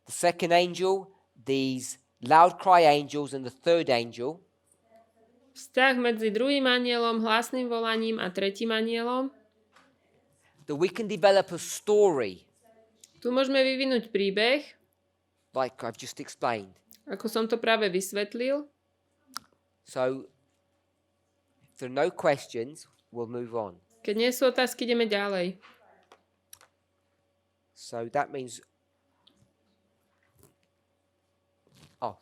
Speaker 1: the second angel, these loud cry angels, and the third angel
Speaker 2: Vzťah medzi druhým anjelom, hlasným volaním a tretím anjelom.
Speaker 1: that we can develop a story,
Speaker 2: Tu môžeme vyvinúť príbeh,
Speaker 1: like I've just explained.
Speaker 2: ako som to práve vysvetlil.
Speaker 1: So, if there are no questions, we'll move on.
Speaker 2: Keď nie sú otázky, ideme ďalej.
Speaker 1: So that means... Oh.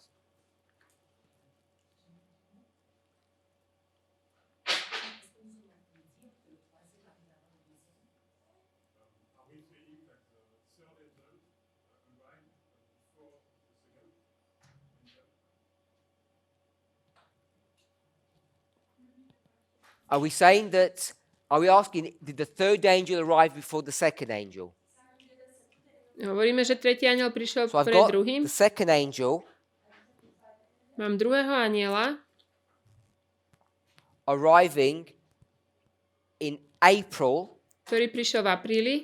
Speaker 1: Are we saying that, are we asking, did the third angel arrive before the second angel?
Speaker 2: Hovoríme, že tretí anjel prišiel
Speaker 1: So I've
Speaker 2: pred
Speaker 1: got
Speaker 2: druhým.
Speaker 1: the second angel
Speaker 2: Mám druhého anjela,
Speaker 1: arriving in April,
Speaker 2: ktorý prišiel v apríli.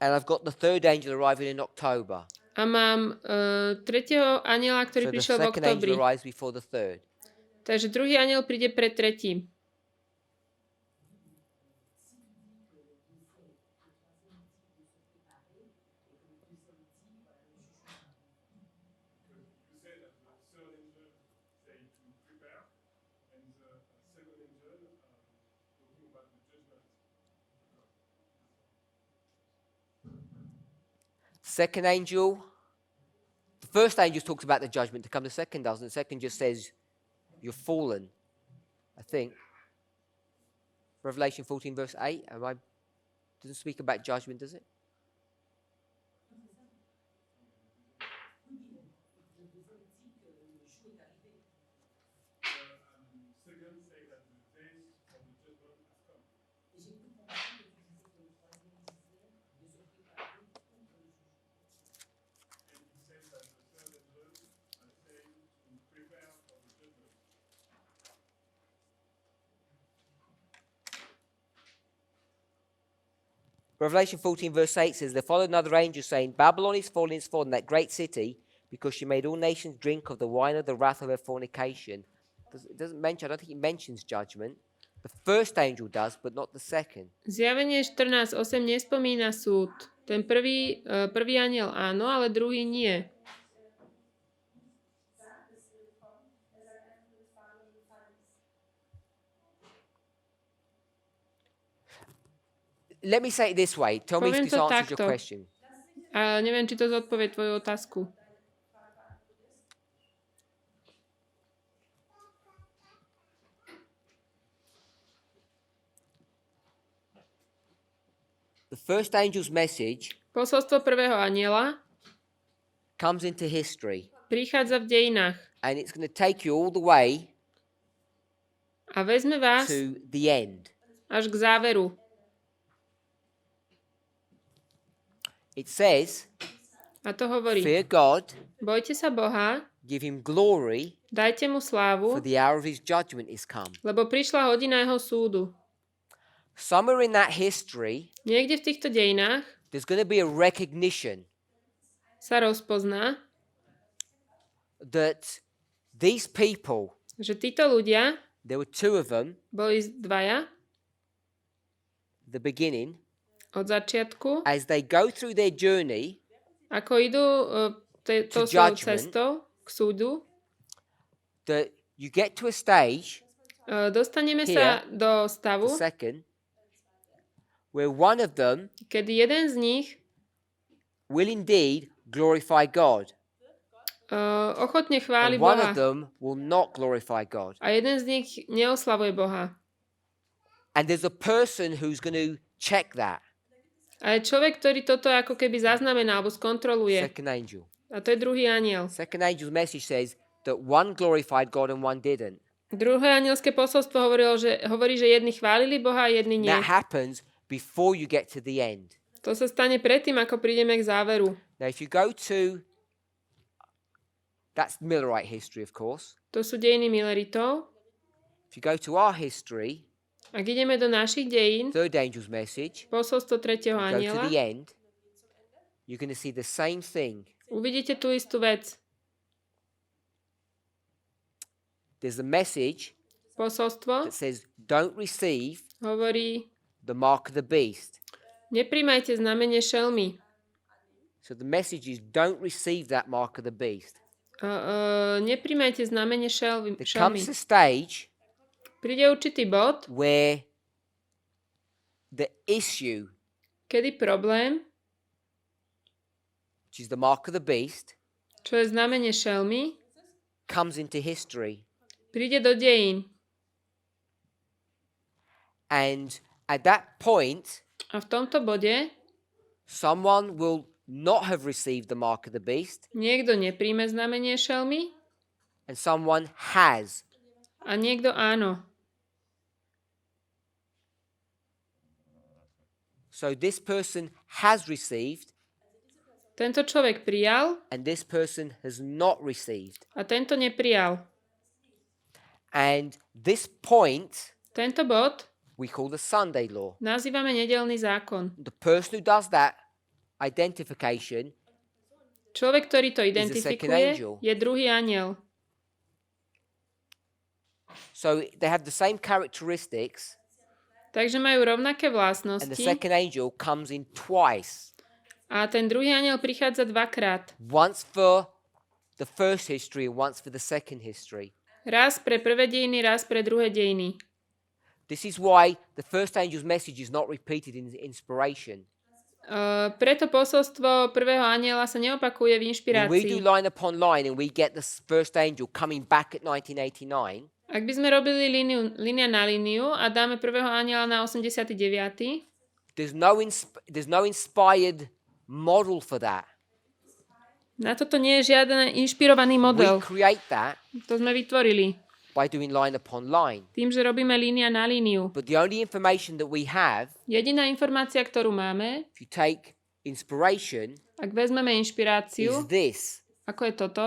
Speaker 1: and I've got the third angel arriving in October.
Speaker 2: A mám tretieho anjela, ktorý
Speaker 1: So the
Speaker 2: prišiel v
Speaker 1: second angel
Speaker 2: októbri.
Speaker 1: arrives before the third.
Speaker 2: Takže druhý anjel príde pred tretím.
Speaker 1: Second angel, the first angel talks about the judgment to come. The second doesn't. The second just says, you're fallen, I think. Revelation 14 verse 8, doesn't speak about judgment, does it? Revelation 14 verse 8 says, there followed another angel saying, Babylon is fallen, that great city, because she made all nations drink of the wine of the wrath of her fornication. It doesn't mention, I don't think it mentions judgment. The first angel does, but not the second.
Speaker 2: Zjavenie 14.8 nespomína súd. Ten prvý anjel áno, ale druhý nie.
Speaker 1: Let me say it this way. Tell me if
Speaker 2: Poviem
Speaker 1: this
Speaker 2: to
Speaker 1: answers your
Speaker 2: takto.
Speaker 1: question.
Speaker 2: A neviem, či to zodpovie tvoju otázku.
Speaker 1: The first angel's message
Speaker 2: Posolstvo prvého anjela
Speaker 1: comes into history,
Speaker 2: prichádza v dejinách
Speaker 1: and it's going to take you all the way
Speaker 2: a vezme vás
Speaker 1: to the end.
Speaker 2: až k záveru.
Speaker 1: It says,
Speaker 2: A to hovorí,
Speaker 1: fear God,
Speaker 2: bojte sa Boha,
Speaker 1: give him glory,
Speaker 2: dajte mu
Speaker 1: for
Speaker 2: slávu,
Speaker 1: the hour of his judgment is come.
Speaker 2: lebo prišla hodina jeho súdu.
Speaker 1: Somewhere in that history,
Speaker 2: Niekde v týchto dejinách
Speaker 1: there's going to be a recognition
Speaker 2: sa rozpozná,
Speaker 1: that these people,
Speaker 2: že títo ľudia,
Speaker 1: there were two of them,
Speaker 2: boli dvaja
Speaker 1: the beginning,
Speaker 2: od začiatku,
Speaker 1: as they go through their journey,
Speaker 2: ako idú tou svojou
Speaker 1: judgment,
Speaker 2: cestou k súdu,
Speaker 1: that you get to a stage,
Speaker 2: dostaneme
Speaker 1: Here,
Speaker 2: sa do
Speaker 1: the
Speaker 2: stavu,
Speaker 1: second, where one of them
Speaker 2: kedy jeden z nich
Speaker 1: will indeed glorify God,
Speaker 2: ochotne chváli
Speaker 1: and one
Speaker 2: Boha
Speaker 1: of them will not glorify God.
Speaker 2: a jeden z nich neoslavuje Boha.
Speaker 1: And there's a person who's going to check that.
Speaker 2: A je človek, ktorý toto ako keby zaznamená alebo skontroluje.
Speaker 1: Second angel.
Speaker 2: A to je druhý anjel.
Speaker 1: Second angel's message says that one glorified God and one didn't.
Speaker 2: Druhé anjelské posolstvo hovorí, že jedni chválili Boha a jedni nie.
Speaker 1: That happens before you get to the end.
Speaker 2: To sa stane predtým, ako prídeme k záveru.
Speaker 1: Now, if you go to, that's Millerite history, of course.
Speaker 2: To sú dejiny Milleritov.
Speaker 1: If you go to our history,
Speaker 2: Ak ideme do našich dejín,
Speaker 1: third angel's message,
Speaker 2: posolstvo tretieho
Speaker 1: go to
Speaker 2: anjela,
Speaker 1: the end, you're going to see the same thing.
Speaker 2: uvidíte tú istú vec.
Speaker 1: There's a message
Speaker 2: Posolstvo
Speaker 1: that says, don't receive
Speaker 2: hovorí,
Speaker 1: the mark of the beast.
Speaker 2: nepríjmajte znamenie šelmy.
Speaker 1: So the message is, don't receive that mark of the beast.
Speaker 2: Nepríjmajte znamenie
Speaker 1: There
Speaker 2: šelmy.
Speaker 1: comes a stage
Speaker 2: Príde určitý bod,
Speaker 1: where the issue,
Speaker 2: kedy problém,
Speaker 1: which is the mark of the beast,
Speaker 2: čo je znamenie šelmy,
Speaker 1: comes into history.
Speaker 2: príde do dejín.
Speaker 1: And at that point,
Speaker 2: A v tomto bode
Speaker 1: someone will not have received the mark of the beast,
Speaker 2: niekto nepríjme znamenie šelmy
Speaker 1: and someone has.
Speaker 2: a niekto áno.
Speaker 1: So this person has received,
Speaker 2: Tento človek prijal
Speaker 1: and this person has not received.
Speaker 2: a tento neprijal.
Speaker 1: And this point
Speaker 2: Tento bod
Speaker 1: we call the Sunday law.
Speaker 2: nazývame nedeľný zákon.
Speaker 1: The person who does that identification,
Speaker 2: Človek, ktorý to
Speaker 1: the second
Speaker 2: identifikuje,
Speaker 1: angel.
Speaker 2: je druhý anjel.
Speaker 1: so they have the same characteristics,
Speaker 2: Takže majú rovnaké
Speaker 1: and the
Speaker 2: vlastnosti
Speaker 1: second angel comes in twice.
Speaker 2: a ten druhý anjel prichádza dvakrát.
Speaker 1: Once for the first history and once for the second history.
Speaker 2: Raz pre prvé dejiny, raz pre druhé dejiny.
Speaker 1: This is why the first angel's message is not repeated in inspiration.
Speaker 2: Preto posolstvo prvého anjela sa neopakuje v
Speaker 1: When we do
Speaker 2: inšpirácii.
Speaker 1: line upon line and we get the first angel coming back at 1989,
Speaker 2: Ak by sme robili línia na líniu a dáme prvého anjela na 89.,
Speaker 1: there's no inspired model for that.
Speaker 2: na toto nie je žiaden inšpirovaný
Speaker 1: We
Speaker 2: model.
Speaker 1: create that
Speaker 2: To sme vytvorili
Speaker 1: by doing line upon line.
Speaker 2: tým, že robíme línia na líniu.
Speaker 1: But the only information that we have,
Speaker 2: Jediná informácia, ktorú máme,
Speaker 1: if you take inspiration,
Speaker 2: ak vezmeme
Speaker 1: is
Speaker 2: inšpiráciu,
Speaker 1: this.
Speaker 2: ako je toto,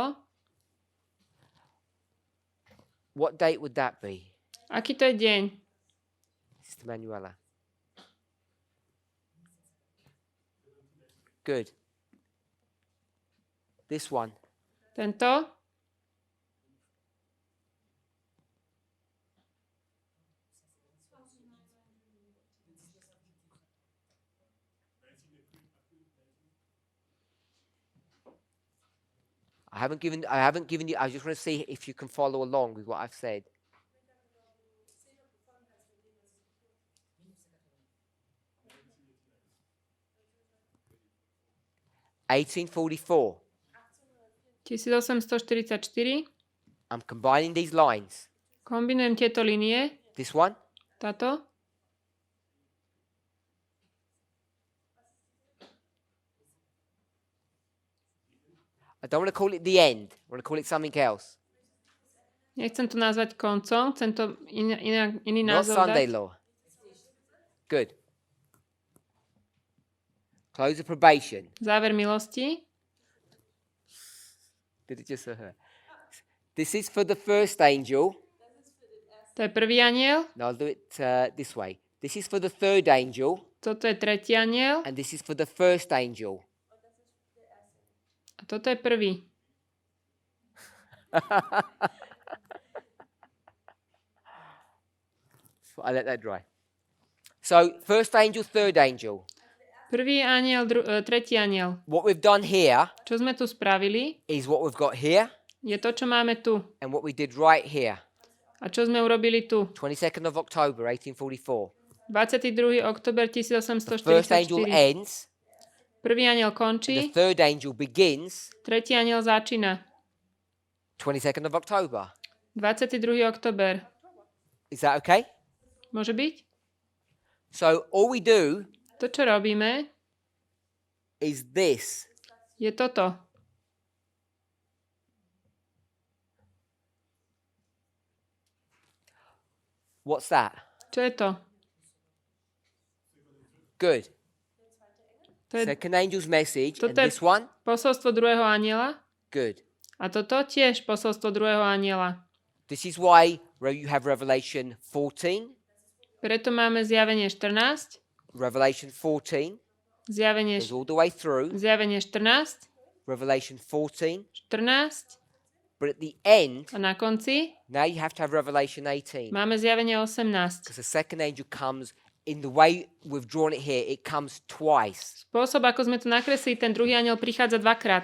Speaker 1: What date would that be?
Speaker 2: aký to je deň?
Speaker 1: Sister Manuela. Good. This one.
Speaker 2: Tento?
Speaker 1: I haven't given you, I just want to see if you can follow along with what I've said. (1844).
Speaker 2: 1844.
Speaker 1: I'm combining these lines.
Speaker 2: Kombinujem tieto linie.
Speaker 1: This one,
Speaker 2: Táto.
Speaker 1: I don't want to call it the end. I want to call it something else.
Speaker 2: Nechcem to nazvať koncom, chcem to iný
Speaker 1: Not
Speaker 2: názov
Speaker 1: Sunday
Speaker 2: dať.
Speaker 1: law. Good. Close of probation.
Speaker 2: Záver milosti.
Speaker 1: Did it just her? This is for the first angel.
Speaker 2: To je prvý anjel.
Speaker 1: No, I'll do it this way. This is for the third angel,
Speaker 2: Toto je tretí anjel.
Speaker 1: and this is for the first angel.
Speaker 2: A toto je prvý.
Speaker 1: I let that dry. So, first angel, third angel.
Speaker 2: Prvý anjel, tretí anjel.
Speaker 1: What we've done here
Speaker 2: Čo sme tu spravili,
Speaker 1: is what we've got here
Speaker 2: je to, čo máme tu.
Speaker 1: and what we did right here.
Speaker 2: A čo sme urobili tu?
Speaker 1: 22nd of October, 1844.
Speaker 2: 22. október
Speaker 1: First angel
Speaker 2: 1844.
Speaker 1: ends,
Speaker 2: Prvý anjel
Speaker 1: the
Speaker 2: končí,
Speaker 1: third angel begins,
Speaker 2: tretí anjel začína.
Speaker 1: 22nd of October.
Speaker 2: 22. október.
Speaker 1: Is that okay?
Speaker 2: Môže byť?
Speaker 1: So, all we do
Speaker 2: To, čo robíme,
Speaker 1: is this.
Speaker 2: je toto.
Speaker 1: What's that?
Speaker 2: Čo je to?
Speaker 1: Good.
Speaker 2: To je
Speaker 1: Second angel's message, and
Speaker 2: Toto je
Speaker 1: this one?
Speaker 2: posolstvo druhého anjela.
Speaker 1: Good.
Speaker 2: A toto tiež posolstvo druhého anjela.
Speaker 1: This is why you have Revelation 14,
Speaker 2: Preto máme zjavenie 14,
Speaker 1: Revelation 14,
Speaker 2: zjavenie,
Speaker 1: goes all the way through,
Speaker 2: zjavenie 14,
Speaker 1: Revelation 14,
Speaker 2: 14
Speaker 1: but at the end,
Speaker 2: a na konci
Speaker 1: now you have to have Revelation 18.
Speaker 2: máme zjavenie 18.
Speaker 1: Because the second angel comes in the way we've drawn it here, it comes twice.
Speaker 2: Spôsob, ako sme to nakreslili, ten druhý anjel prichádza dvakrát.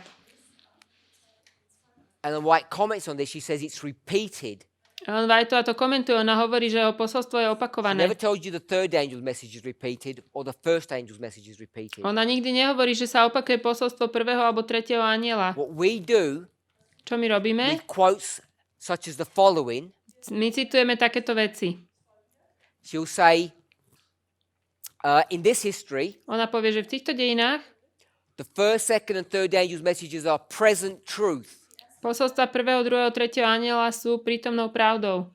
Speaker 1: Ellen White comments on this, she says it's repeated.
Speaker 2: Ellen Whiteová to komentuje, ona hovorí, že jeho posolstvo je
Speaker 1: She
Speaker 2: opakované.
Speaker 1: never told you the third angel's message is repeated or the first angel's message is repeated.
Speaker 2: Ona nikdy nehovorí, že sa opakuje posolstvo prvého alebo tretieho anjela.
Speaker 1: What we do,
Speaker 2: Čo my robíme?
Speaker 1: with quotes such as the following,
Speaker 2: My citujeme takéto veci.
Speaker 1: she'll say, in this history,
Speaker 2: Ona povie, že v týchto dejinách
Speaker 1: the first, second, and third angel's messages are present truth.
Speaker 2: posolstva prvého, druhého, tretieho anjela sú prítomnou pravdou.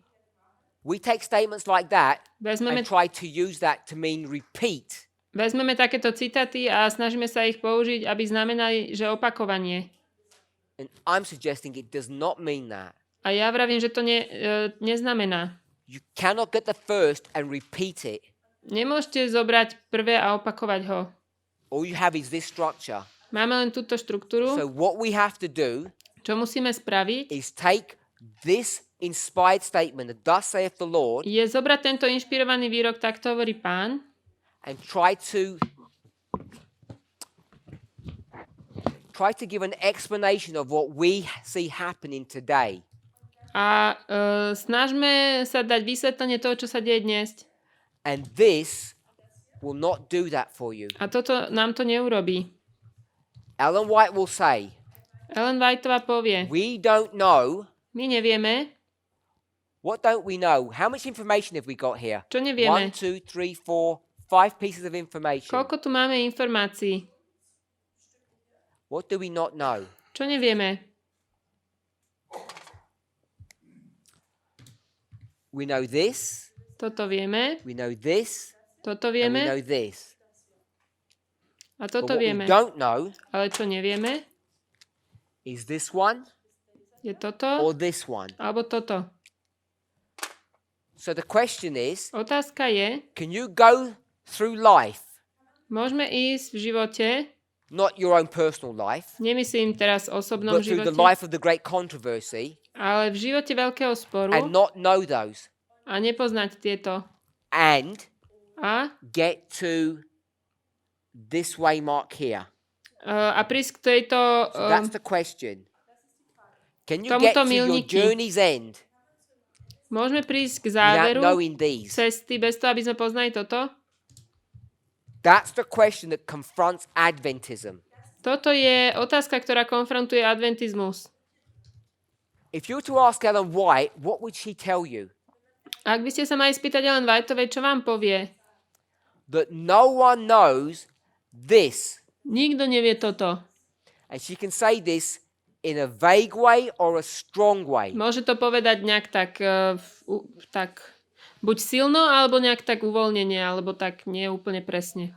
Speaker 1: We take statements like that
Speaker 2: Vezmeme,
Speaker 1: and try to use that to mean repeat.
Speaker 2: vezmeme takéto citáty a snažíme sa ich použiť, aby znamenali, že opakovanie.
Speaker 1: And I'm suggesting it does not mean that.
Speaker 2: A ja vravím, že to neznamená.
Speaker 1: You cannot get the first and repeat it.
Speaker 2: Nemôžete zobrať prvé a opakovať ho.
Speaker 1: All you have is this structure.
Speaker 2: Máme len túto štruktúru.
Speaker 1: So what we have to do
Speaker 2: Čo musíme spraviť,
Speaker 1: is take this inspired statement, that thus saith the Lord,
Speaker 2: je zobrať tento inšpirovaný výrok, tak to hovorí Pán,
Speaker 1: and try to give an explanation of what we see happening today.
Speaker 2: a snažme sa dať vysvetlenie toho, čo sa deje dnes.
Speaker 1: And this will not do that for you.
Speaker 2: A toto nám to neurobí.
Speaker 1: Ellen White will say,
Speaker 2: Ellen Whiteová povie,
Speaker 1: we don't know.
Speaker 2: my nevieme,
Speaker 1: What don't we know? How much information have we got here?
Speaker 2: čo nevieme.
Speaker 1: 1, 2, 3, 4, 5 pieces of information.
Speaker 2: Koľko tu máme informácií?
Speaker 1: What do we not know?
Speaker 2: Čo nevieme?
Speaker 1: We know this,
Speaker 2: Toto vieme,
Speaker 1: we know this,
Speaker 2: toto
Speaker 1: and we
Speaker 2: vieme
Speaker 1: know this.
Speaker 2: a
Speaker 1: But
Speaker 2: toto
Speaker 1: what we
Speaker 2: vieme.
Speaker 1: don't know
Speaker 2: Ale čo nevieme,
Speaker 1: is this one
Speaker 2: je toto
Speaker 1: or this one.
Speaker 2: alebo toto.
Speaker 1: So the question is,
Speaker 2: Otázka je,
Speaker 1: can you go through life,
Speaker 2: môžeme ísť v živote,
Speaker 1: not your own personal life,
Speaker 2: nemyslím teraz o osobnom
Speaker 1: but through the
Speaker 2: živote,
Speaker 1: life of the great controversy,
Speaker 2: ale v živote veľkého sporu
Speaker 1: and not know those,
Speaker 2: a nepoznať tieto.
Speaker 1: and
Speaker 2: A,
Speaker 1: get to this waymark here?
Speaker 2: a prísť k tejto
Speaker 1: So that's the question. Can you
Speaker 2: tomuto
Speaker 1: get to your
Speaker 2: milníku.
Speaker 1: journey's end
Speaker 2: môžeme prísť k
Speaker 1: without
Speaker 2: záveru
Speaker 1: knowing these?
Speaker 2: cesty bez toho, aby sme poznali toto?
Speaker 1: That's the question that confronts Adventism.
Speaker 2: Toto je otázka, ktorá konfrontuje adventizmus.
Speaker 1: If you were to ask Ellen White, what would she tell you?
Speaker 2: Ak by ste sa mali spýtať Ellen Whiteovej, čo vám povie?
Speaker 1: That no one knows this.
Speaker 2: Nikto nevie toto.
Speaker 1: And she can say this in a vague way or a strong way.
Speaker 2: Môže to povedať nejak tak, tak buď silno, alebo nejak tak uvoľnenie, alebo tak nie úplne presne.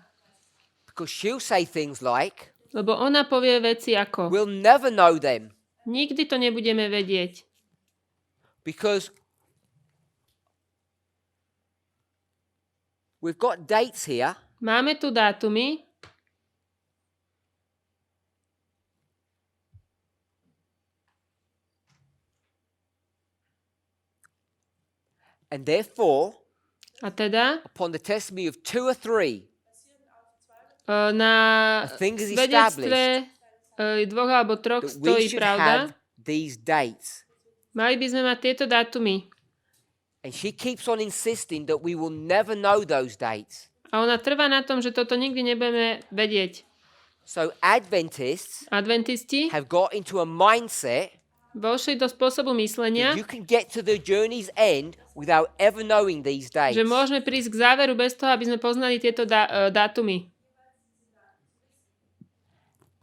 Speaker 1: Because she'll say things like,
Speaker 2: Lebo ona povie veci ako,
Speaker 1: we'll never know them.
Speaker 2: nikdy to nebudeme vedieť.
Speaker 1: Because we've got dates here.
Speaker 2: Máme tu dátumy,
Speaker 1: And therefore,
Speaker 2: a teda
Speaker 1: upon the testimony of 2 or 3,
Speaker 2: na
Speaker 1: A thing is
Speaker 2: svedectve dvoch alebo troch
Speaker 1: that we
Speaker 2: stojí
Speaker 1: should
Speaker 2: pravda.
Speaker 1: have these dates.
Speaker 2: Mali by sme mať tieto dátumy.
Speaker 1: And she keeps on insisting that we will never know those dates.
Speaker 2: A ona trvá na tom, že toto nikdy nebudeme vedieť.
Speaker 1: So Adventists
Speaker 2: Adventisti
Speaker 1: have got into a mindset
Speaker 2: vošli do spôsobu myslenia,
Speaker 1: that you can get to the journey's end without ever knowing these dates.
Speaker 2: že môžeme prísť k záveru bez toho, aby sme poznali tieto dátumy.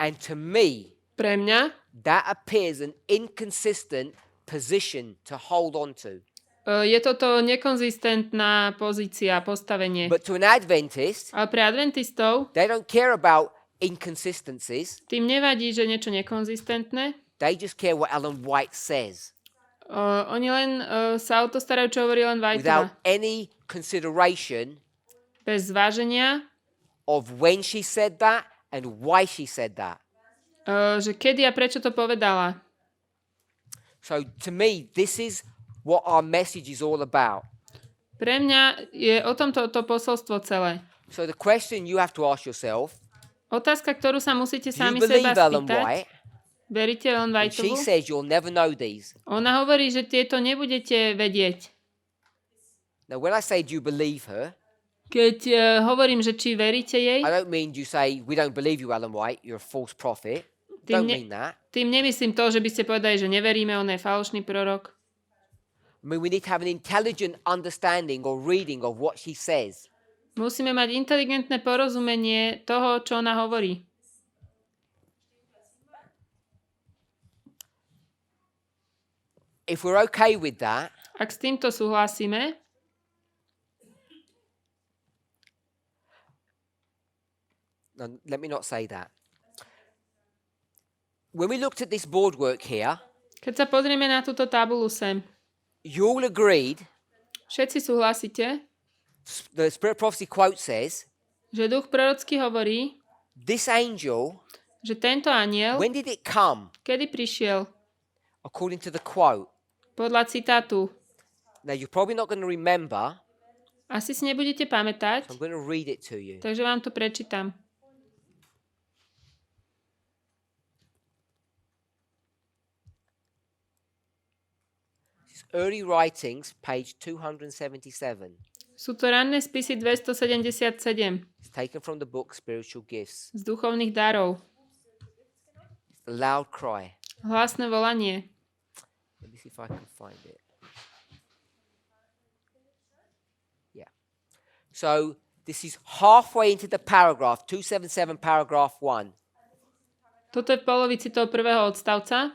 Speaker 1: And to me,
Speaker 2: Pre mňa
Speaker 1: that appears an inconsistent position to hold on to.
Speaker 2: je toto nekonzistentná pozícia, postavenie.
Speaker 1: But to an Adventist,
Speaker 2: Ale pre adventistov
Speaker 1: they don't care about inconsistencies.
Speaker 2: tým nevadí, že niečo nekonzistentné.
Speaker 1: They just care what Ellen White says.
Speaker 2: Oni len sa o to starajú, čo hovorí len
Speaker 1: without
Speaker 2: Whiteová.
Speaker 1: any consideration
Speaker 2: Bez zváženia,
Speaker 1: of when she said that and why she said that.
Speaker 2: že kedy a prečo to povedala.
Speaker 1: So to me, this is what our message is all about.
Speaker 2: Pre mňa je o tomto to posolstvo celé.
Speaker 1: So the question you have to ask yourself,
Speaker 2: Otázka, ktorú sa musíte
Speaker 1: do you
Speaker 2: sami
Speaker 1: believe
Speaker 2: seba
Speaker 1: Ellen
Speaker 2: spýtať.
Speaker 1: White?
Speaker 2: Veríte Ellen
Speaker 1: And she
Speaker 2: Whiteovu?
Speaker 1: says you'll never know these.
Speaker 2: Ona hovorí, že tieto nebudete vedieť.
Speaker 1: Now, when I say do you believe her,
Speaker 2: Keď hovorím, že či veríte jej,
Speaker 1: I don't mean you say we don't believe you, Ellen White. You're a false prophet. Don't mean that.
Speaker 2: tým nemyslím to, že by ste povedali, že neveríme, on je falošný prorok.
Speaker 1: I mean, we need to have an intelligent understanding or reading of what she says.
Speaker 2: Musíme mať inteligentné porozumenie toho, čo ona hovorí.
Speaker 1: If we're okay with that,
Speaker 2: Ak s týmto súhlasíme,
Speaker 1: no, let me not say that. When we looked at this board work here,
Speaker 2: keď sa pozrieme na túto tabulu sem,
Speaker 1: you all agreed,
Speaker 2: všetci súhlasíte,
Speaker 1: the Spirit of Prophecy quote says,
Speaker 2: že duch prorocký hovorí,
Speaker 1: this angel,
Speaker 2: že tento anjel,
Speaker 1: when did it come?
Speaker 2: kedy prišiel?
Speaker 1: According to the quote.
Speaker 2: Podľa citátu.
Speaker 1: Now, you're probably not going to remember,
Speaker 2: Asi si nebudete pamätať,
Speaker 1: so I'm going to read it to you.
Speaker 2: takže vám to prečítam.
Speaker 1: It's Early Writings, page 277.
Speaker 2: Sú to ranné spisy 277
Speaker 1: It's taken from the book Spiritual Gifts.
Speaker 2: z duchovných darov.
Speaker 1: It's the loud cry.
Speaker 2: Hlasné volanie.
Speaker 1: Let me see if I can find it. Yeah. So this is halfway into the paragraph, 277, paragraph 1.
Speaker 2: Toto je v polovici toho prvého odstavca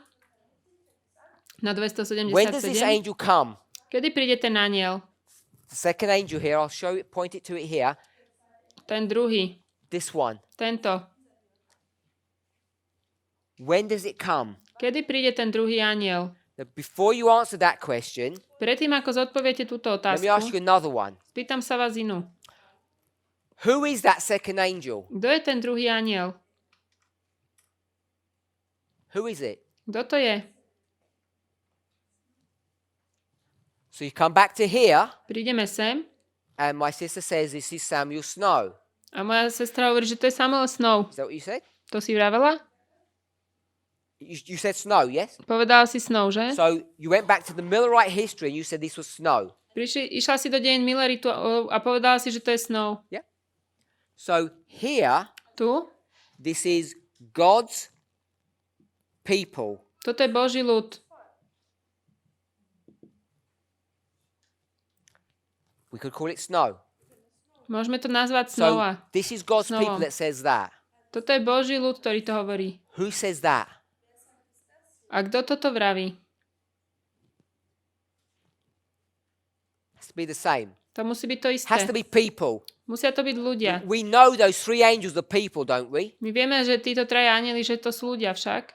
Speaker 2: na
Speaker 1: When does this
Speaker 2: 277.
Speaker 1: angel come?
Speaker 2: Kedy príde ten anjel?
Speaker 1: The second angel here, I'll show it, point it to it here.
Speaker 2: Ten druhý.
Speaker 1: This one.
Speaker 2: Tento.
Speaker 1: When does it come?
Speaker 2: Kedy príde ten druhý anjel?
Speaker 1: Now, before you answer that question,
Speaker 2: Predtým, ako zodpoviete túto
Speaker 1: let me ask you
Speaker 2: otázku,
Speaker 1: another one.
Speaker 2: spýtam sa vás inú.
Speaker 1: Who is that second angel?
Speaker 2: Kto je ten druhý anjel?
Speaker 1: Who is it?
Speaker 2: Kto to je?
Speaker 1: So you come back to here,
Speaker 2: Prídeme sem
Speaker 1: and my sister says this is Samuel Snow.
Speaker 2: a moja sestra hovorí, že to je Samuel Snow.
Speaker 1: Is that what you said?
Speaker 2: To si vravela?
Speaker 1: You said Snow, yes?
Speaker 2: Povedala si Snow, že?
Speaker 1: So you went back to the Millerite history and you said this was Snow.
Speaker 2: Išla si do dejín Milleritu a povedala si, že to je Snow.
Speaker 1: Yeah? So here,
Speaker 2: Tu?
Speaker 1: this is God's people.
Speaker 2: Toto je Boží ľud.
Speaker 1: We could call it Snow.
Speaker 2: Môžeme to nazvať
Speaker 1: So
Speaker 2: Snowa.
Speaker 1: this is God's
Speaker 2: Snow.
Speaker 1: people that says that.
Speaker 2: Toto je Boží ľud, ktorý to hovorí.
Speaker 1: Who says that?
Speaker 2: A kto toto vraví?
Speaker 1: Has to be the same.
Speaker 2: To musí byť to isté.
Speaker 1: Has to be people.
Speaker 2: Musia to byť ľudia.
Speaker 1: We know those three angels are people, don't we?
Speaker 2: My vieme, že títo traja anjeli, že to sú ľudia však.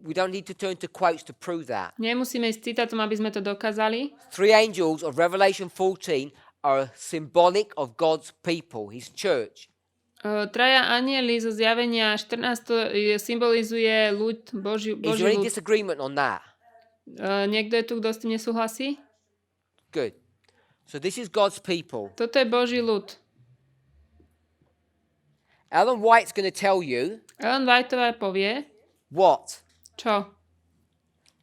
Speaker 1: We don't need to turn to quotes to prove that.
Speaker 2: Nemusíme ísť citátom, aby sme to dokázali.
Speaker 1: Three angels of Revelation 14 are symbolic of God's people, his church.
Speaker 2: Traja anjeli zo zjavenia 14 symbolizuje ľud, Boží
Speaker 1: Is there any
Speaker 2: ľud.
Speaker 1: disagreement on that?
Speaker 2: Niekto je tu, kto s tým nesúhlasí?
Speaker 1: Good. So this is God's people.
Speaker 2: Toto je Boží ľud.
Speaker 1: Ellen White's going to tell you
Speaker 2: Ellen Whiteová povie,
Speaker 1: what?
Speaker 2: čo?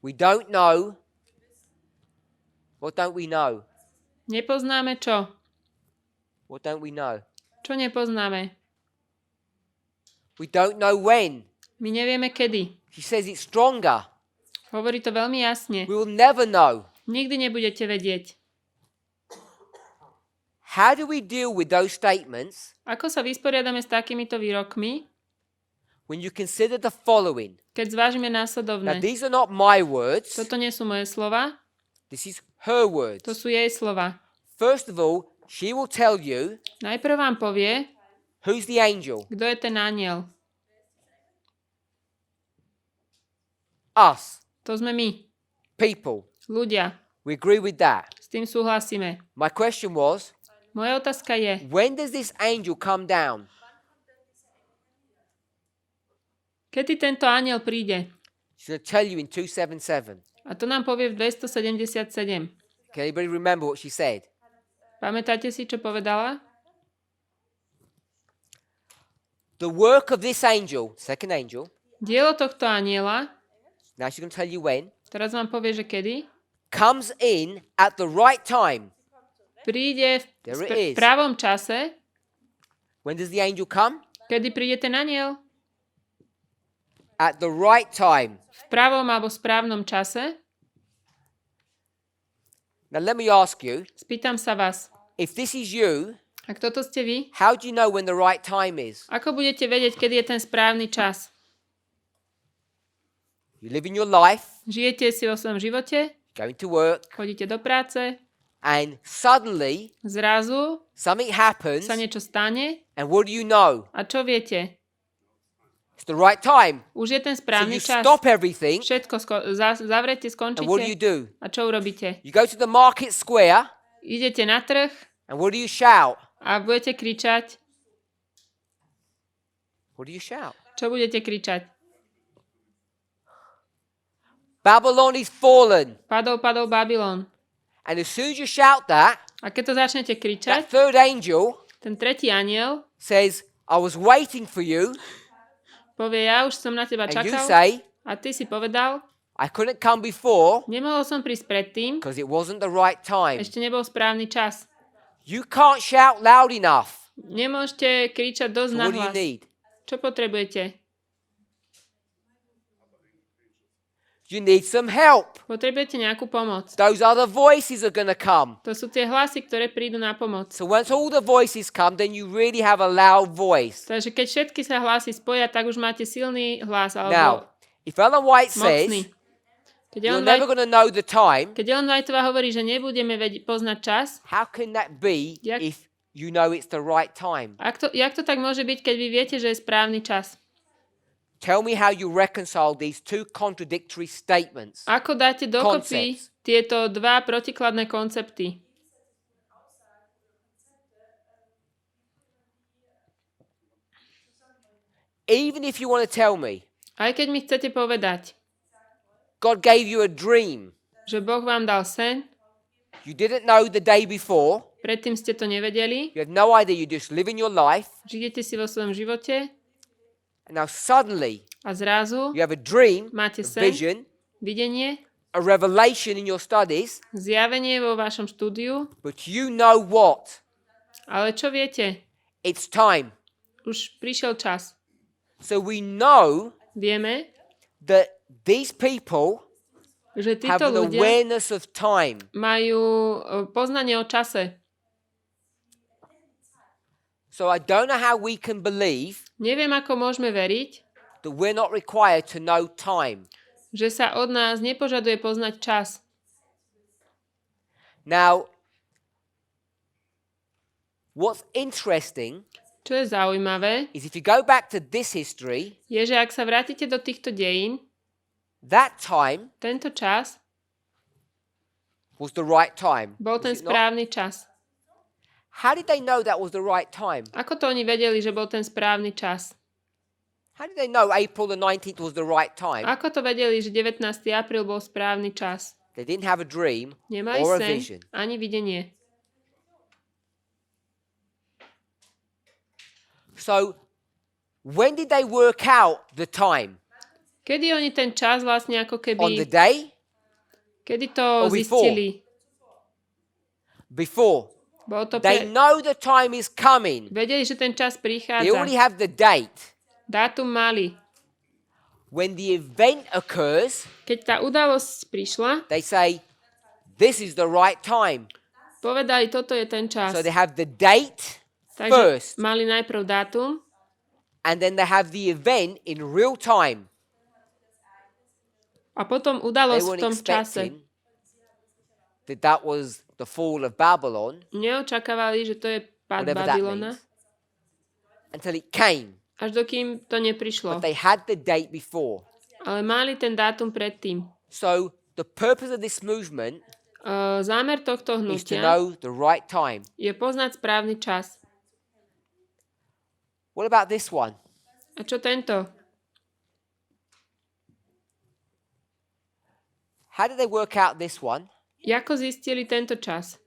Speaker 1: We don't know. What don't we know?
Speaker 2: Nepoznáme čo?
Speaker 1: What don't we know?
Speaker 2: Čo nepoznáme?
Speaker 1: We don't know when.
Speaker 2: My nevieme kedy.
Speaker 1: She says it's stronger.
Speaker 2: Hovorí to veľmi jasne.
Speaker 1: We will never know.
Speaker 2: Nikdy nebudete vedieť.
Speaker 1: How do we deal with those statements
Speaker 2: Ako sa vysporiadame s takýmito výrokmi,
Speaker 1: when you consider the following?
Speaker 2: keď zvážime
Speaker 1: Now,
Speaker 2: následovné?
Speaker 1: these are not my words.
Speaker 2: Toto nie sú moje slova,
Speaker 1: This is her words.
Speaker 2: to sú jej slova.
Speaker 1: First of all, she will tell you
Speaker 2: Najprv vám povie,
Speaker 1: who's the angel.
Speaker 2: kto je ten anjel.
Speaker 1: Us.
Speaker 2: To sme my.
Speaker 1: People.
Speaker 2: Ľudia.
Speaker 1: We agree with that.
Speaker 2: S tým súhlasíme.
Speaker 1: My question was,
Speaker 2: Moja otázka je,
Speaker 1: when does this angel come down?
Speaker 2: kedy tento anjel príde?
Speaker 1: She's going to tell you in 277.
Speaker 2: A to nám povie v 277.
Speaker 1: Can anybody remember what she said?
Speaker 2: Pamätáte si, čo povedala?
Speaker 1: The work of this angel, second angel,
Speaker 2: Dielo tohto anjela,
Speaker 1: now she's going to tell you when,
Speaker 2: teraz vám povie, že kedy,
Speaker 1: comes in at the right time.
Speaker 2: príde
Speaker 1: There it
Speaker 2: v
Speaker 1: is.
Speaker 2: pravom čase.
Speaker 1: When does the angel come?
Speaker 2: Kedy príde ten anjel?
Speaker 1: At the right time.
Speaker 2: V pravom alebo správnom čase.
Speaker 1: Now let me ask you,
Speaker 2: Spýtam sa vás,
Speaker 1: if this is you,
Speaker 2: ak toto ste vy,
Speaker 1: how do you know when the right time is?
Speaker 2: ako budete vedieť, kedy je ten správny čas?
Speaker 1: You live in your life,
Speaker 2: Žijete si vo svojom živote,
Speaker 1: going to work,
Speaker 2: chodíte do práce,
Speaker 1: and suddenly
Speaker 2: zrazu
Speaker 1: something happens,
Speaker 2: sa niečo stane
Speaker 1: and what do you know?
Speaker 2: a čo viete?
Speaker 1: It's the right time.
Speaker 2: Už je ten
Speaker 1: So
Speaker 2: správny
Speaker 1: you
Speaker 2: čas.
Speaker 1: stop everything,
Speaker 2: Všetko zavrete,
Speaker 1: and what do you
Speaker 2: skončíte.
Speaker 1: do?
Speaker 2: A čo urobíte?
Speaker 1: You go to the market square,
Speaker 2: Idete na trh
Speaker 1: and what do you shout?
Speaker 2: a budete kričať.
Speaker 1: What do you shout?
Speaker 2: Čo budete kričať?
Speaker 1: Babylon is fallen.
Speaker 2: Padol Babylon.
Speaker 1: And as soon as you shout that,
Speaker 2: A keď to začnete
Speaker 1: that
Speaker 2: kričať,
Speaker 1: third angel
Speaker 2: ten tretí anjel
Speaker 1: says, I was waiting for you,
Speaker 2: povie, ja už som na teba
Speaker 1: and you
Speaker 2: čakal.
Speaker 1: say,
Speaker 2: A ty si povedal,
Speaker 1: I couldn't come before
Speaker 2: nemohol som prísť predtým,
Speaker 1: because it wasn't the right time.
Speaker 2: ešte nebol správny čas.
Speaker 1: You can't shout loud enough.
Speaker 2: Nemôžete kričať dosť
Speaker 1: So what do you
Speaker 2: nahlas.
Speaker 1: need?
Speaker 2: Čo potrebujete?
Speaker 1: You need some help.
Speaker 2: Potrebujete nejakú pomoc.
Speaker 1: Those other voices are going to come.
Speaker 2: To sú tie hlasy, ktoré prídu na pomoc.
Speaker 1: So once all the voices come, then you really have a loud voice.
Speaker 2: Takže keď všetky sa hlasy spoja, tak už máte silný hlas
Speaker 1: Now,
Speaker 2: alebo
Speaker 1: if Ellen White
Speaker 2: mocný.
Speaker 1: says,
Speaker 2: Keď
Speaker 1: you're
Speaker 2: Ellen
Speaker 1: never
Speaker 2: White,
Speaker 1: going to know the time,
Speaker 2: keď Ellen Whiteová hovorí, že nebudeme poznať čas,
Speaker 1: how can that be
Speaker 2: Jak-
Speaker 1: if you know it's the right time?
Speaker 2: jak to tak môže byť, keď vy viete, že je správny čas?
Speaker 1: Tell me how you reconcile these two contradictory statements.
Speaker 2: Ako dáte dokopy
Speaker 1: Concepts.
Speaker 2: tieto dva protikladné koncepty?
Speaker 1: Even if you want to tell me,
Speaker 2: Aj keď mi chcete povedať,
Speaker 1: God gave you a dream,
Speaker 2: že Boh vám dal sen,
Speaker 1: you didn't know the day before,
Speaker 2: predtým ste to nevedeli,
Speaker 1: you have no idea, you're just living your life,
Speaker 2: žijete si vo svojom živote
Speaker 1: and now suddenly
Speaker 2: a zrazu
Speaker 1: you have a dream,
Speaker 2: máte
Speaker 1: a
Speaker 2: sen,
Speaker 1: vision,
Speaker 2: videnie,
Speaker 1: a revelation in your studies,
Speaker 2: zjavenie vo vašom štúdiu,
Speaker 1: but you know what?
Speaker 2: ale čo viete?
Speaker 1: It's time.
Speaker 2: Už prišiel čas.
Speaker 1: So we know
Speaker 2: Vieme,
Speaker 1: that these people
Speaker 2: že
Speaker 1: have
Speaker 2: títo
Speaker 1: an
Speaker 2: ľudia
Speaker 1: awareness of time.
Speaker 2: majú poznanie o čase.
Speaker 1: So I don't know how we can believe
Speaker 2: Neviem, ako môžeme veriť,
Speaker 1: that we're not required to know time.
Speaker 2: že sa od nás nepožaduje poznať čas.
Speaker 1: Now, what's interesting
Speaker 2: Čo je zaujímavé,
Speaker 1: is if you go back to this history,
Speaker 2: je, že ak sa vrátite do týchto dejín,
Speaker 1: that time
Speaker 2: tento čas
Speaker 1: was the right time.
Speaker 2: bol ten
Speaker 1: Was it not?
Speaker 2: správny čas.
Speaker 1: How did they know that was the right time?
Speaker 2: Ako to oni vedeli, že bol ten správny čas?
Speaker 1: How did they know April the 19th was the right time?
Speaker 2: Ako to vedeli, že 19. apríl bol správny čas?
Speaker 1: They didn't have a dream
Speaker 2: Nemali
Speaker 1: or a
Speaker 2: sen,
Speaker 1: vision.
Speaker 2: ani videnie.
Speaker 1: So, when did they work out the time?
Speaker 2: Kedy oni ten čas vlastne ako
Speaker 1: On the
Speaker 2: keby...
Speaker 1: day?
Speaker 2: Kedy to
Speaker 1: or before?
Speaker 2: zistili?
Speaker 1: Before.
Speaker 2: Bolo to
Speaker 1: They know the time is coming.
Speaker 2: Vedeli, že ten čas
Speaker 1: They
Speaker 2: prichádza.
Speaker 1: already have the date.
Speaker 2: Dátum mali.
Speaker 1: When the event occurs,
Speaker 2: Keď tá udalosť prišla,
Speaker 1: they say, this is the right time.
Speaker 2: povedali, toto je ten čas.
Speaker 1: So they have the date
Speaker 2: Takže
Speaker 1: first,
Speaker 2: mali najprv dátum
Speaker 1: and then they have the event in real time.
Speaker 2: a potom
Speaker 1: They
Speaker 2: udalosť v
Speaker 1: weren't
Speaker 2: tom čase.
Speaker 1: expecting that was the fall of Babylon,
Speaker 2: Neočakávali, že to je pád
Speaker 1: whatever that
Speaker 2: Babylona,
Speaker 1: means, until it came.
Speaker 2: až dokým to neprišlo.
Speaker 1: But they had the date before.
Speaker 2: Ale mali ten dátum predtým.
Speaker 1: So The purpose of this movement
Speaker 2: Zámer tohto
Speaker 1: is to
Speaker 2: hnutia
Speaker 1: know the right time.
Speaker 2: je poznať správny čas.
Speaker 1: What about this one?
Speaker 2: A čo tento?
Speaker 1: How did they work out this one?
Speaker 2: Ako zistili tento čas?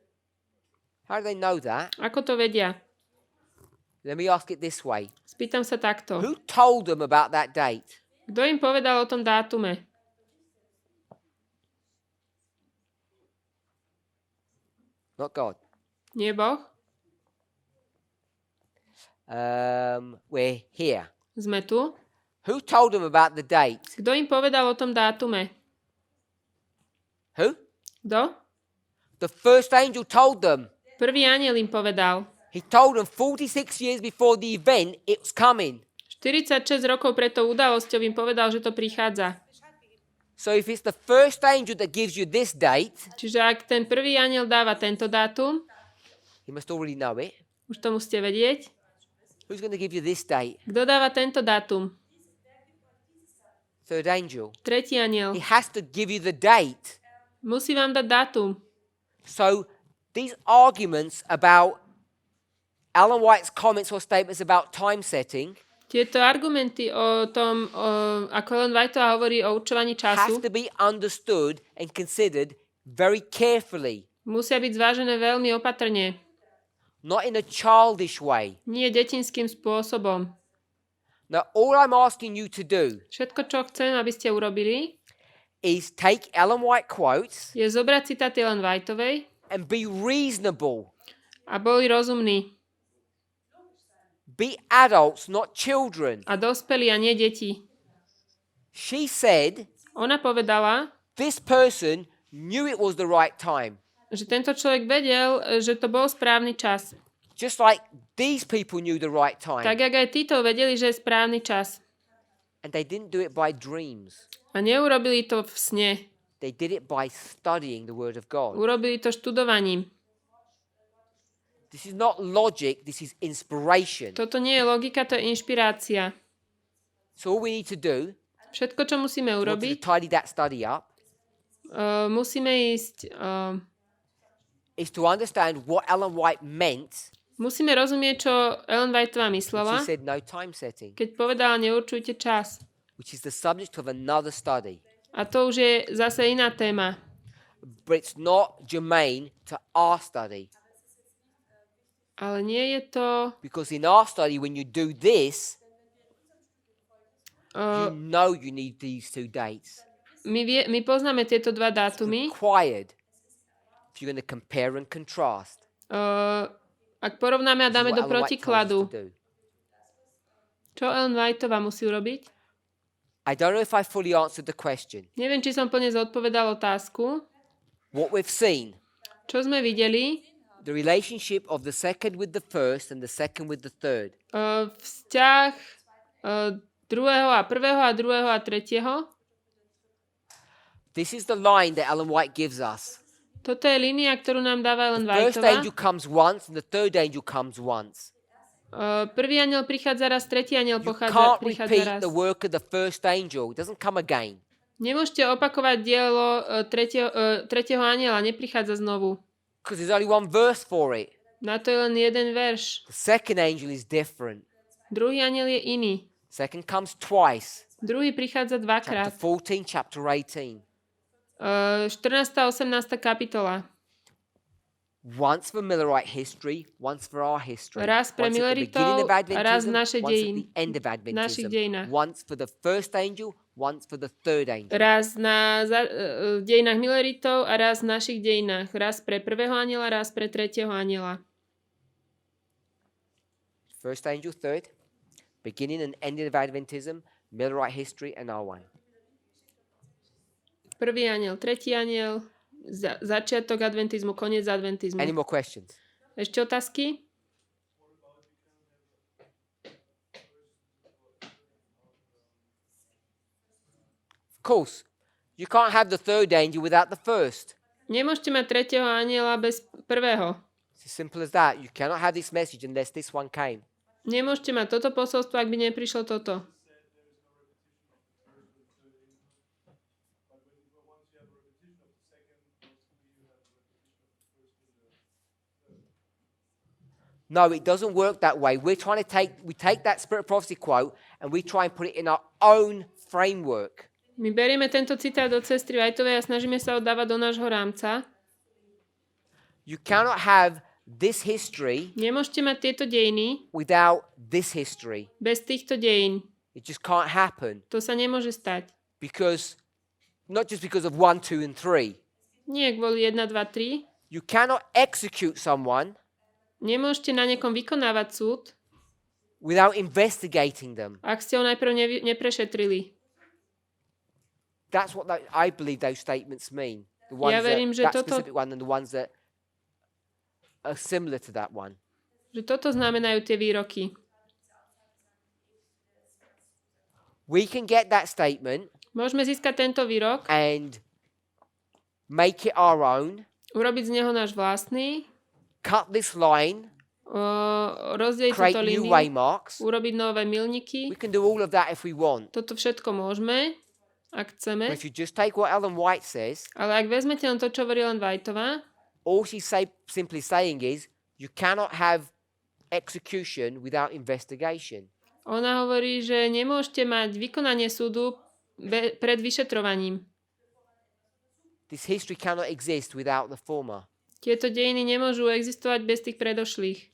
Speaker 1: How do they know that?
Speaker 2: Ako to vedia?
Speaker 1: Let me ask it this way.
Speaker 2: Spýtam sa takto.
Speaker 1: Who told them about that date?
Speaker 2: Kto im povedal o tom dátume?
Speaker 1: Not God.
Speaker 2: Nie Boh?
Speaker 1: We're here.
Speaker 2: Sme tu.
Speaker 1: Who told them about the date?
Speaker 2: Kto im povedal o tom dátume?
Speaker 1: Who?
Speaker 2: Kto?
Speaker 1: The first angel told them.
Speaker 2: Prvý anjel im povedal.
Speaker 1: He told them 46 years before the event it was coming.
Speaker 2: 46 rokov pred tou udalosťou im povedal, že to prichádza.
Speaker 1: So if it's the first angel that gives you this date,
Speaker 2: Čiže ak ten prvý anjel dáva tento dátum,
Speaker 1: you must already know it.
Speaker 2: už to musíte vedieť.
Speaker 1: Who's going to give you this date?
Speaker 2: Kto dáva tento dátum?
Speaker 1: Third angel.
Speaker 2: Tretí anjel.
Speaker 1: He has to give you the date.
Speaker 2: Musí vám dať dátum.
Speaker 1: So these arguments about Ellen White's comments or statements about time setting
Speaker 2: Tieto argumenty o tom, ako Ellen Whiteová hovorí o určovaní
Speaker 1: has
Speaker 2: času,
Speaker 1: to be understood and considered very carefully,
Speaker 2: musia byť zvážené veľmi opatrne.
Speaker 1: not in a childish way.
Speaker 2: Nie detinským spôsobom.
Speaker 1: Now, all I'm asking you to do
Speaker 2: Všetko, čo chcem, aby ste urobili,
Speaker 1: is take Ellen White quotes
Speaker 2: je zobrať citáty Ellen Whiteovej
Speaker 1: and be reasonable.
Speaker 2: a boli rozumní.
Speaker 1: Be adults, not children.
Speaker 2: A dospelí a nie deti.
Speaker 1: She said
Speaker 2: Ona povedala,
Speaker 1: this person knew it was the right time.
Speaker 2: že tento človek vedel, že to bol správny čas.
Speaker 1: Just like these people knew the right time.
Speaker 2: Tak, jak aj títo vedeli, že je správny čas.
Speaker 1: And they didn't do it by dreams.
Speaker 2: A neurobili to v sne.
Speaker 1: They did it by studying the Word of God.
Speaker 2: Urobili to študovaním.
Speaker 1: This is not logic, this is inspiration.
Speaker 2: Toto nie je logika, to je inšpirácia.
Speaker 1: So all we need to do,
Speaker 2: Všetko, čo musíme
Speaker 1: in order to
Speaker 2: urobiť,
Speaker 1: tidy that study up,
Speaker 2: musíme ísť,
Speaker 1: is to understand what Ellen White meant
Speaker 2: musíme rozumieť, čo Ellen Whiteová
Speaker 1: when
Speaker 2: myslela,
Speaker 1: she said no time setting,
Speaker 2: keď povedala neurčujte čas.
Speaker 1: which is the subject of another study.
Speaker 2: A to už je zase iná téma.
Speaker 1: But it's not germane to our study.
Speaker 2: Ale nie je to...
Speaker 1: Because in our study, when you do this, you know you need these two dates.
Speaker 2: My poznáme tieto dva dátumy.
Speaker 1: Required if you're going to compare and contrast.
Speaker 2: Ak porovnáme a
Speaker 1: This is
Speaker 2: dáme
Speaker 1: what
Speaker 2: do
Speaker 1: Ellen White tells us
Speaker 2: protikladu,
Speaker 1: to do.
Speaker 2: čo Ellen Whiteová musí urobiť?
Speaker 1: I don't know if I fully answered the question.
Speaker 2: Neviem, či som plne zodpovedal otázku.
Speaker 1: What we've seen,
Speaker 2: Čo sme videli?
Speaker 1: the relationship of the second with the first and the second with the third.
Speaker 2: Vzťah druhého a prvého a druhého a tretieho.
Speaker 1: This is the line that Ellen White gives us.
Speaker 2: Toto je línia, ktorú nám dáva Ellen
Speaker 1: First
Speaker 2: Whiteová.
Speaker 1: angel comes once and the third angel comes once.
Speaker 2: Prvý anjel prichádza raz, tretí anjel
Speaker 1: You
Speaker 2: prichádza
Speaker 1: can't
Speaker 2: raz.
Speaker 1: repeat the work of the first angel. It doesn't come again.
Speaker 2: Nemôžete opakovať dielo tretieho anjela, neprichádza znovu.
Speaker 1: Because there's only one verse for it.
Speaker 2: Na to je len jeden verš.
Speaker 1: The second angel is different.
Speaker 2: Druhý anjel je iný.
Speaker 1: Second comes twice.
Speaker 2: Druhý prichádza
Speaker 1: Chapter
Speaker 2: dvakrát.
Speaker 1: 14, chapter 18.
Speaker 2: 14. a 18. kapitola.
Speaker 1: Once for Millerite history, once for our history.
Speaker 2: Raz pre
Speaker 1: Once at the beginning of
Speaker 2: Milleritov a raz
Speaker 1: Adventism,
Speaker 2: naše
Speaker 1: once at
Speaker 2: dejiny.
Speaker 1: the end of
Speaker 2: našich
Speaker 1: Adventism.
Speaker 2: dejinách.
Speaker 1: Once for the first angel, once for the third angel.
Speaker 2: Raz v dejinách Milleritov a raz v našich dejinách. Raz pre prvého anjela, raz pre tretieho anjela.
Speaker 1: First angel, third. Beginning and ending of Adventism, Millerite history, and our one.
Speaker 2: Prvý anjel, tretí anjel, začiatok adventizmu, koniec adventizmu.
Speaker 1: Any more questions?
Speaker 2: Ešte otázky?
Speaker 1: Of course. You can't have the third angel without the first.
Speaker 2: Nemôžete mať tretieho anjela bez prvého.
Speaker 1: It's as simple as that. You cannot have this message unless this one came.
Speaker 2: Nemôžete mať toto posolstvo, ak by neprišlo toto.
Speaker 1: No, it doesn't work that way. We take that spirit of prophecy quote and we try and put it in our own framework.
Speaker 2: My berieme tento citát od sestry Whiteovej a snažíme sa ho dávať do nášho rámca.
Speaker 1: You cannot have this history
Speaker 2: Nemôžete mať tieto dejiny
Speaker 1: without this history.
Speaker 2: bez týchto dejín.
Speaker 1: It just can't happen.
Speaker 2: To sa nemôže stať.
Speaker 1: Not just because of 1, 2, and 3.
Speaker 2: Nie kvôli 1, 2, 3.
Speaker 1: You cannot execute someone
Speaker 2: Nemôžete na niekom vykonávať súd,
Speaker 1: without investigating them.
Speaker 2: ak ste ho najprv neprešetrili.
Speaker 1: That's what I believe those statements mean. The ones
Speaker 2: Ja verím, že
Speaker 1: that
Speaker 2: toto,
Speaker 1: specific one and the ones that are similar to that one.
Speaker 2: že toto znamenajú tie výroky.
Speaker 1: We can get that statement
Speaker 2: Môžeme získať tento výrok,
Speaker 1: and make it our own,
Speaker 2: urobiť z neho náš vlastný,
Speaker 1: cut this line,
Speaker 2: rozdeliť
Speaker 1: create
Speaker 2: túto
Speaker 1: new
Speaker 2: líniu,
Speaker 1: waymarks.
Speaker 2: urobiť nové milníky.
Speaker 1: We can do all of that if we want.
Speaker 2: Toto všetko môžeme, ak chceme.
Speaker 1: But if you just take what Ellen White says,
Speaker 2: Ale ak vezmete len to, čo hovorí Ellen Whiteová,
Speaker 1: all she's simply saying is you cannot have execution without investigation.
Speaker 2: ona hovorí, že nemôžete mať vykonanie súdu pred vyšetrovaním.
Speaker 1: This history cannot exist without the former.
Speaker 2: Tieto dejiny nemôžu existovať bez tých predošlých.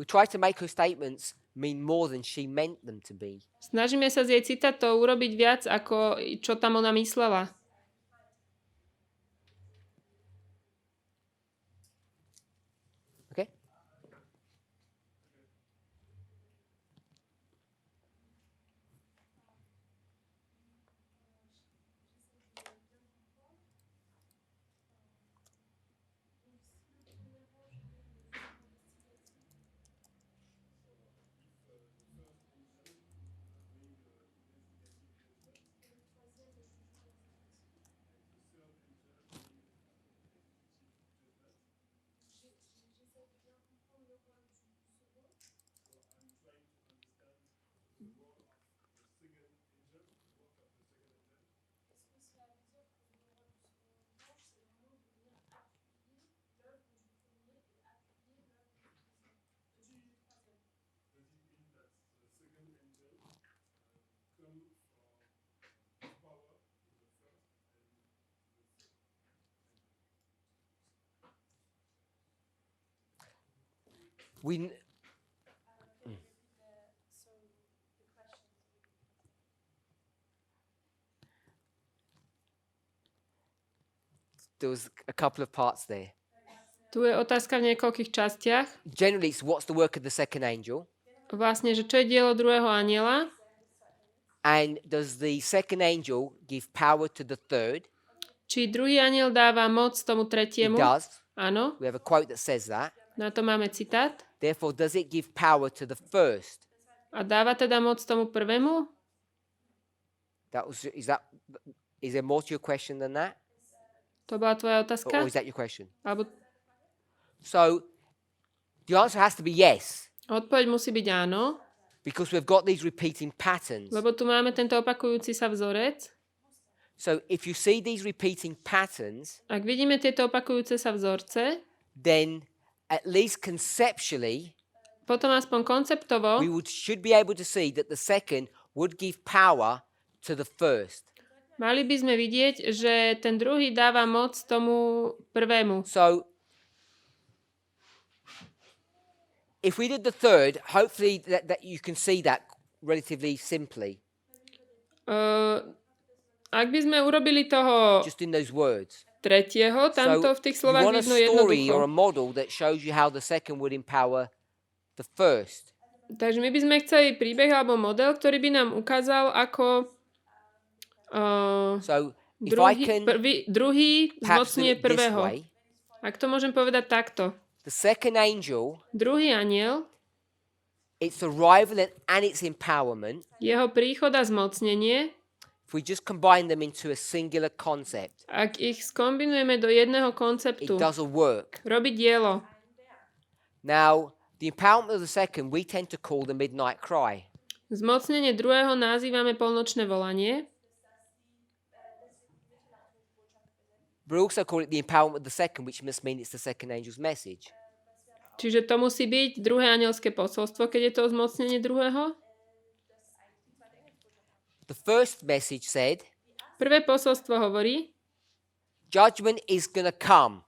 Speaker 1: We try to make her statements mean more than she meant them to be.
Speaker 2: Snažíme sa z jej citátov urobiť viac, ako čo tam ona myslela.
Speaker 1: Okay? There was a couple of parts there.
Speaker 2: Tu je otázka v niekoľkých častiach.
Speaker 1: Generally, it's what's the work of the second angel?
Speaker 2: Vlastne, že čo je dielo druhého anjela?
Speaker 1: And does the second angel give power to the third?
Speaker 2: Či druhý anjel dáva moc tomu
Speaker 1: It
Speaker 2: tretiemu?
Speaker 1: does.
Speaker 2: Áno,
Speaker 1: We have a quote that says that.
Speaker 2: na to máme citát.
Speaker 1: Therefore, does it give power to the first?
Speaker 2: A dáva teda moc tomu prvému?
Speaker 1: Is there more to your question than that?
Speaker 2: To bola tvoja
Speaker 1: Or
Speaker 2: otázka?
Speaker 1: is that your question?
Speaker 2: Alebo
Speaker 1: So, the answer has to be yes.
Speaker 2: odpoveď musí byť áno,
Speaker 1: Because we've got these repeating patterns.
Speaker 2: lebo tu máme tento opakujúci sa vzorec.
Speaker 1: So, if you see these repeating patterns,
Speaker 2: Ak vidíme tieto opakujúce sa vzorce,
Speaker 1: then at least conceptually,
Speaker 2: potom aspoň konceptovo
Speaker 1: should be able to see that the second would give power to the first.
Speaker 2: mali by sme vidieť, že ten druhý dáva moc tomu prvému.
Speaker 1: So, if we did the third, hopefully that you can see that relatively simply,
Speaker 2: Ak by sme urobili toho
Speaker 1: just in those words.
Speaker 2: tretieho, tamto v tých
Speaker 1: you
Speaker 2: slovách
Speaker 1: want a
Speaker 2: vidno
Speaker 1: story or a
Speaker 2: jednoducho.
Speaker 1: model that shows you how the second would empower the first.
Speaker 2: Takže my by sme chceli príbeh alebo model, ktorý by nám ukázal, ako
Speaker 1: So, if I can
Speaker 2: druhý
Speaker 1: perhaps do
Speaker 2: zmocňuje
Speaker 1: it this
Speaker 2: prvého.
Speaker 1: way,
Speaker 2: Ak to môžem povedať takto.
Speaker 1: the second angel,
Speaker 2: Druhý anjel,
Speaker 1: its arrival and its empowerment,
Speaker 2: jeho príchod a zmocnenie,
Speaker 1: if we just combine them into a singular concept,
Speaker 2: ak ich skombinujeme do jedného
Speaker 1: it
Speaker 2: konceptu,
Speaker 1: does a work.
Speaker 2: robí dielo.
Speaker 1: Now, the empowerment of the second, we tend to call the midnight cry.
Speaker 2: Zmocnenie druhého nazývame polnočné volanie.
Speaker 1: We also call it the empowerment of the second, which must mean it's the second angel's message.
Speaker 2: Čiže to musí byť druhé anielské posolstvo, keď je to zmocnenie druhého.
Speaker 1: The first message said,
Speaker 2: Prvé posolstvo hovorí,
Speaker 1: judgment is going to come.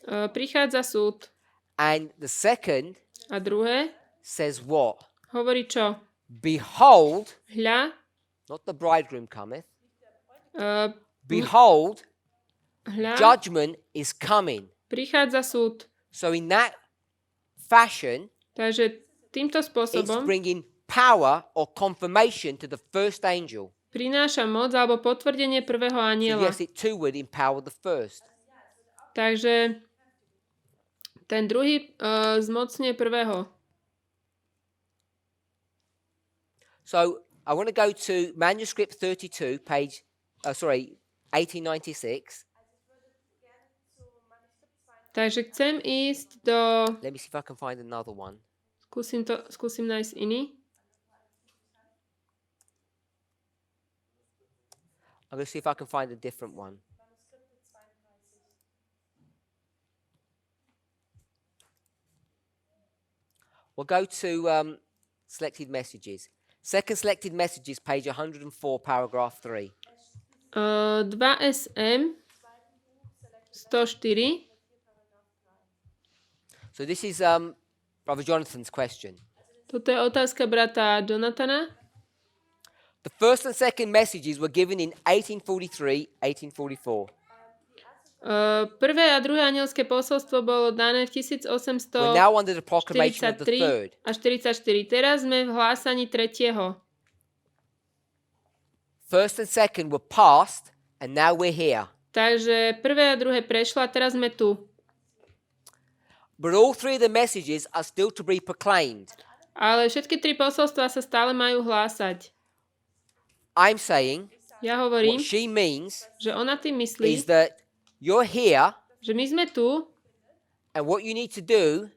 Speaker 2: Prichádza súd.
Speaker 1: And the second
Speaker 2: A druhé
Speaker 1: says what?
Speaker 2: hovorí čo?
Speaker 1: Behold,
Speaker 2: Hľa,
Speaker 1: not the bridegroom cometh.
Speaker 2: uh,
Speaker 1: Behold,
Speaker 2: hľa,
Speaker 1: judgment is coming.
Speaker 2: prichádza súd.
Speaker 1: So in that fashion,
Speaker 2: Takže týmto
Speaker 1: it's
Speaker 2: spôsobom
Speaker 1: bringing power or confirmation to the first angel.
Speaker 2: prináša moc alebo potvrdenie prvého
Speaker 1: So
Speaker 2: anjela.
Speaker 1: yes, it too would empower the first.
Speaker 2: Takže ten druhý zmocňuje prvého.
Speaker 1: So I want to go to manuscript 32, page, 1896.
Speaker 2: Takže chcem ísť do...
Speaker 1: Let me see if I can find another one.
Speaker 2: Skúsim nájsť iný.
Speaker 1: I'm going to see if I can find a different one. We'll go to selected messages. Second selected messages, page 104, paragraph 3.
Speaker 2: 2SM 104.
Speaker 1: So this is Brother Jonathan's question.
Speaker 2: Toto je otázka brata Jonathana.
Speaker 1: The first and second messages were given in 1843, 1844.
Speaker 2: Prvé a druhé anielské posolstvo bolo dané v
Speaker 1: We're now under the proclamation of the
Speaker 2: 1843
Speaker 1: third.
Speaker 2: a 44. Teraz sme v hlásaní tretieho.
Speaker 1: First and second were past, and now we're here.
Speaker 2: Takže prvé a druhé prešlo a teraz sme tu.
Speaker 1: But all three of the messages are still to be proclaimed.
Speaker 2: Ale všetky tri posolstvá sa stále majú hlásať.
Speaker 1: I'm saying
Speaker 2: Ja hovorím,
Speaker 1: what she means
Speaker 2: že ona tým
Speaker 1: is
Speaker 2: myslí,
Speaker 1: that you're here,
Speaker 2: že my sme tu
Speaker 1: and what you need to do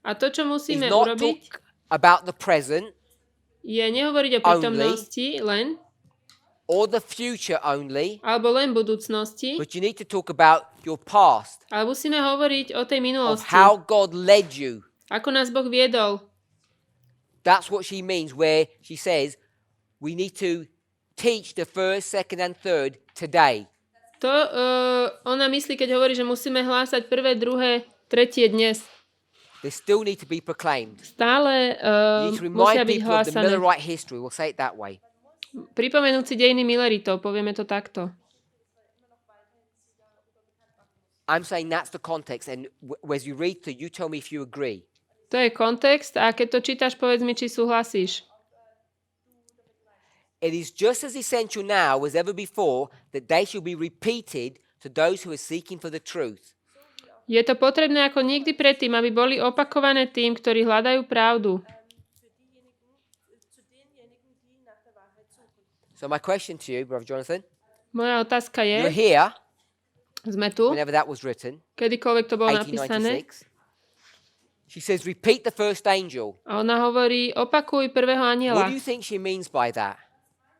Speaker 2: a to, čo
Speaker 1: is
Speaker 2: musíme
Speaker 1: not
Speaker 2: urobiť,
Speaker 1: talk about the present
Speaker 2: je nehovoriť o prítomnosti len,
Speaker 1: or the future only,
Speaker 2: alebo len budúcnosti,
Speaker 1: but you need to talk about your past,
Speaker 2: ale musíme hovoriť o tej
Speaker 1: of
Speaker 2: minulosti.
Speaker 1: how God led you.
Speaker 2: Ako nás Boh viedol.
Speaker 1: That's what she means, where she says we need to teach the first, second, and third today.
Speaker 2: To ona myslí, keď hovorí, že musíme hlásať prvé, druhé, tretie dnes.
Speaker 1: They still need to be proclaimed.
Speaker 2: Stále
Speaker 1: You need to
Speaker 2: musia
Speaker 1: remind
Speaker 2: byť
Speaker 1: people of the
Speaker 2: hlásané.
Speaker 1: Millerite history. We'll say it that way.
Speaker 2: Pripomenúť si dejiny Milleritov, povieme to takto.
Speaker 1: I'm saying that's the context, and as you read through, you tell me if you agree.
Speaker 2: To je kontext a keď to čítaš, povedz mi, či súhlasíš.
Speaker 1: It is just as essential now as ever before that they shall be repeated to those who are seeking for the truth.
Speaker 2: Je to potrebné ako nikdy predtým, aby boli opakované tým, ktorí hľadajú pravdu.
Speaker 1: So my question to you, Brother Jonathan,
Speaker 2: Moja otázka
Speaker 1: you're
Speaker 2: je,
Speaker 1: here,
Speaker 2: sme tu,
Speaker 1: whenever that was written,
Speaker 2: kedykoľvek to bolo napísané,
Speaker 1: 1896. She says, repeat the first angel.
Speaker 2: a ona hovorí, opakuj prvého
Speaker 1: What
Speaker 2: anjela.
Speaker 1: do you think she means by that?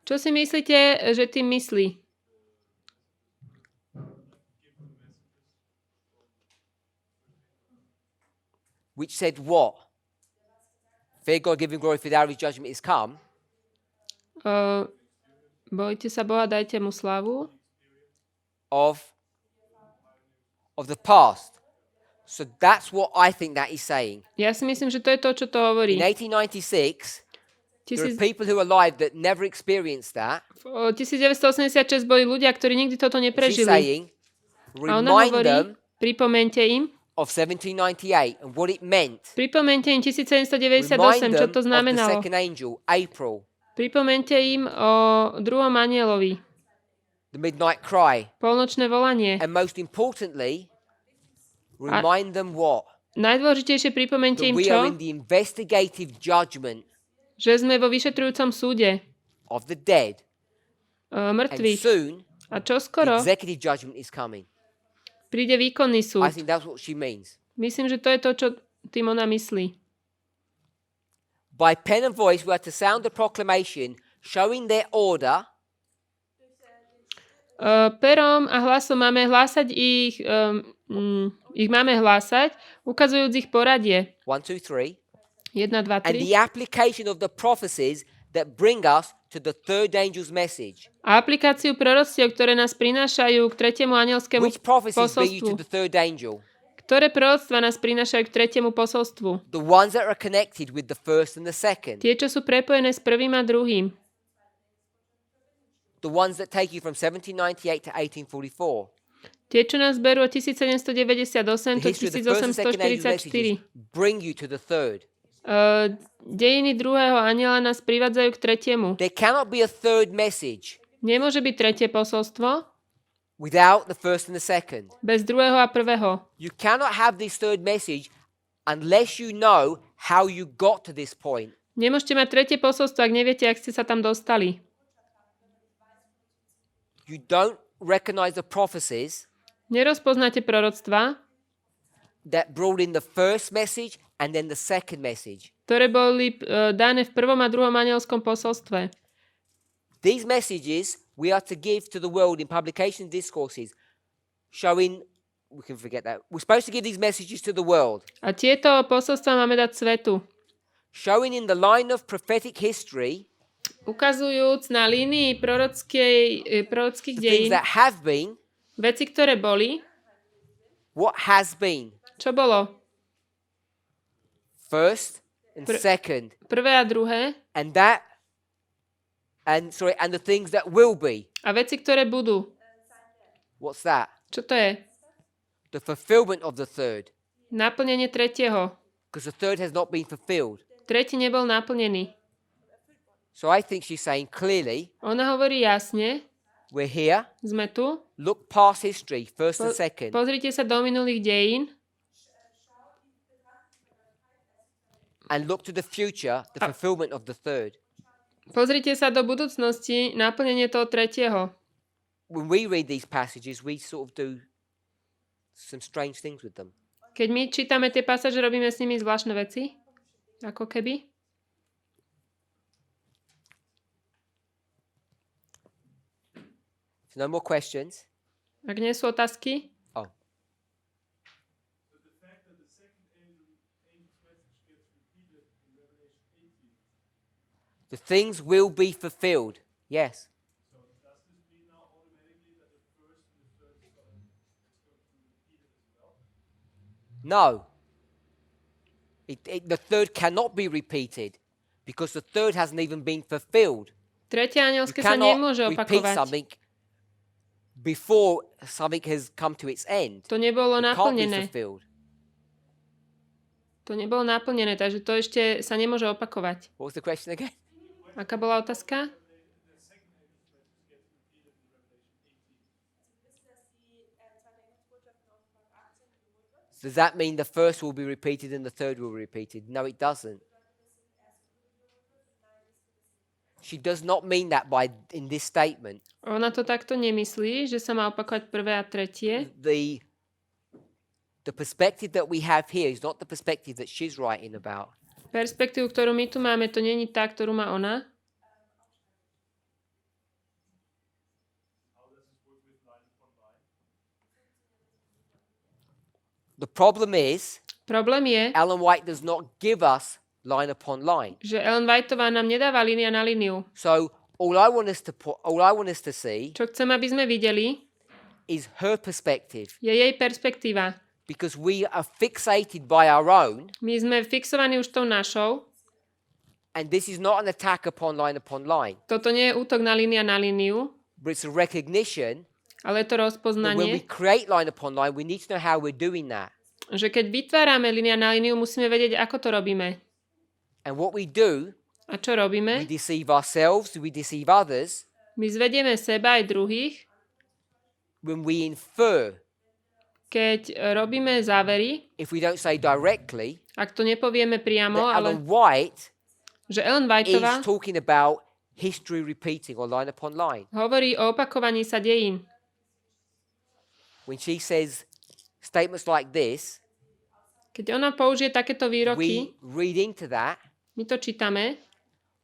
Speaker 2: Čo si myslíte, že tým myslí?
Speaker 1: Which said what? Fear God, give him glory, for the hour of his judgment is come.
Speaker 2: Bojte sa Boha, dajte mu slavu.
Speaker 1: Of the past. So that's what I think that is saying.
Speaker 2: Ja si myslím, že to je to, čo to hovorí.
Speaker 1: In 1896, there are
Speaker 2: Tisíc-
Speaker 1: people who are alive that never experienced that.
Speaker 2: V 1986 boli ľudia, ktorí nikdy toto
Speaker 1: She's
Speaker 2: neprežili.
Speaker 1: saying,
Speaker 2: A ona
Speaker 1: remind
Speaker 2: hovorí,
Speaker 1: them
Speaker 2: pripomente im,
Speaker 1: of 1798 and what it meant.
Speaker 2: pripomente im
Speaker 1: Remind
Speaker 2: 1798, čo
Speaker 1: them
Speaker 2: to
Speaker 1: of the
Speaker 2: znamenalo.
Speaker 1: second angel, April,
Speaker 2: Pripomente im o druhom anielovi,
Speaker 1: the midnight cry,
Speaker 2: polnočné volanie.
Speaker 1: and most importantly, remind them what?
Speaker 2: Najdôležitejšie pripomente
Speaker 1: That
Speaker 2: im
Speaker 1: we are
Speaker 2: čo?
Speaker 1: in the investigative judgment
Speaker 2: Že sme vo vyšetrujúcom súde
Speaker 1: of the dead, and
Speaker 2: mŕtvych.
Speaker 1: soon
Speaker 2: A čo
Speaker 1: the
Speaker 2: skoro
Speaker 1: executive judgment is coming.
Speaker 2: príde výkonný
Speaker 1: I
Speaker 2: súd.
Speaker 1: think that's what she means.
Speaker 2: Myslím, že to je to, čo tým ona myslí.
Speaker 1: By pen and voice, we are to sound the proclamation, showing their order,
Speaker 2: Perom a hlasom máme hlásať ich ich máme hlásať, ukazujúc ich poradie.
Speaker 1: 1, 2, 3.
Speaker 2: 1, 2,
Speaker 1: And
Speaker 2: 3.
Speaker 1: the application of the prophecies that bring us to the third angel's message.
Speaker 2: A aplikáciu proroctiev, ktoré nás prinášajú k tretiemu anielskému
Speaker 1: Which prophecies bring you to
Speaker 2: posolstvu.
Speaker 1: the third angel?
Speaker 2: Ktoré proroctva nás prinášajú k tretiemu posolstvu?
Speaker 1: The ones that are connected with the first and the second.
Speaker 2: Tie, čo sú prepojené s prvým a druhým.
Speaker 1: The ones that take you from 1798 to 1844.
Speaker 2: Tie, čo nás berú od 1798
Speaker 1: The
Speaker 2: do
Speaker 1: history of the first and second angel's messages
Speaker 2: 1844.
Speaker 1: bring you to the third.
Speaker 2: Dejiny druhého anjela nás privádzajú k tretiemu.
Speaker 1: There cannot be a third message
Speaker 2: Nemôže byť tretie posolstvo
Speaker 1: without the first and the second.
Speaker 2: bez druhého a prvého.
Speaker 1: You cannot have this third message unless you know how you got to this point.
Speaker 2: Nemôžete mať tretie posolstvo, ak neviete, ak ste sa tam dostali.
Speaker 1: You don't recognize the prophecies
Speaker 2: Nerozpoznáte proroctva,
Speaker 1: that brought in the first message and then the second message.
Speaker 2: ktoré boli dané v prvom a druhom anielskom posolstve.
Speaker 1: These messages we are to give to the world in publication discourses, showing, we can forget that, we're supposed to give these messages to the world,
Speaker 2: A tieto posolstva máme dať svetu,
Speaker 1: showing in the line of prophetic history
Speaker 2: ukazujúc na línii prorockých
Speaker 1: the things
Speaker 2: dejín
Speaker 1: that have been,
Speaker 2: veci, ktoré boli,
Speaker 1: what has been,
Speaker 2: čo bolo
Speaker 1: first and second,
Speaker 2: prvé a druhé,
Speaker 1: and the things that will be.
Speaker 2: a veci, ktoré budú.
Speaker 1: What's that?
Speaker 2: Čo to je?
Speaker 1: The fulfillment of the third,
Speaker 2: Naplnenie tretieho.
Speaker 1: because the third has not been fulfilled.
Speaker 2: Tretí nebol naplnený.
Speaker 1: So I think she's saying clearly,
Speaker 2: Ona hovorí jasne,
Speaker 1: we're here,
Speaker 2: sme tu,
Speaker 1: look past history, first and second,
Speaker 2: pozrite sa do minulých dejín
Speaker 1: and look to the future, the fulfillment of the third.
Speaker 2: Pozrite sa do budúcnosti, naplnenie toho tretieho.
Speaker 1: When we read these passages, we sort of do some strange things with them.
Speaker 2: Keď my čítame tie pasáže, robíme s nimi zvláštne veci, ako keby.
Speaker 1: So no more questions.
Speaker 2: Ak nie sú otázky,
Speaker 1: Oh. The things will be fulfilled. Yes. No. The third cannot be repeated because the third hasn't even been fulfilled.
Speaker 2: tretie
Speaker 1: You
Speaker 2: anielské sa
Speaker 1: cannot
Speaker 2: nemôže
Speaker 1: repeat
Speaker 2: opakovať.
Speaker 1: something before something has come to its end.
Speaker 2: To nebolo
Speaker 1: It can't be
Speaker 2: naplnené.
Speaker 1: fulfilled.
Speaker 2: To nebolo naplnené, takže to ešte sa nemôže opakovať.
Speaker 1: What was the question again?
Speaker 2: Aká bola otázka?
Speaker 1: Does that mean the first will be repeated and the third will be repeated? No, it doesn't. She does not mean that in this statement.
Speaker 2: Ona to takto nemyslí, že sa má opakovať prvé a tretie.
Speaker 1: The perspective that we have here is not the perspective that she's writing about.
Speaker 2: Perspektívu, ktorú my tu máme, to není tá, ktorú má ona.
Speaker 1: The problem is,
Speaker 2: Problém je,
Speaker 1: Ellen White does not give us line upon line.
Speaker 2: že Ellen Whiteová nám nedáva línia na líniu.
Speaker 1: So all I want us to see
Speaker 2: Čo chcem, aby sme videli,
Speaker 1: is her perspective,
Speaker 2: je jej perspektíva.
Speaker 1: because we are fixated by our own,
Speaker 2: My sme fixovaní už tou našou.
Speaker 1: and this is not an attack upon line.
Speaker 2: Toto nie je útok na líniu,
Speaker 1: But it's a recognition
Speaker 2: ale je to
Speaker 1: that when we
Speaker 2: rozpoznanie,
Speaker 1: create line upon line, we need to know how we're doing that.
Speaker 2: že keď vytvárame línia na líniu, musíme vedieť, ako to robíme.
Speaker 1: And what we do,
Speaker 2: A čo
Speaker 1: we
Speaker 2: robíme?
Speaker 1: deceive ourselves, we deceive others,
Speaker 2: My zvedieme seba aj druhých,
Speaker 1: when we infer,
Speaker 2: keď robíme závery,
Speaker 1: if we don't say directly,
Speaker 2: ak to nepovieme priamo,
Speaker 1: that
Speaker 2: ale
Speaker 1: Ellen White
Speaker 2: že Ellen
Speaker 1: is
Speaker 2: Whiteová
Speaker 1: talking about history repeating or line upon line.
Speaker 2: hovorí o opakovaní sa dejín.
Speaker 1: When she says statements like this,
Speaker 2: Keď ona použije takéto výroky,
Speaker 1: we read into that,
Speaker 2: my to čítame.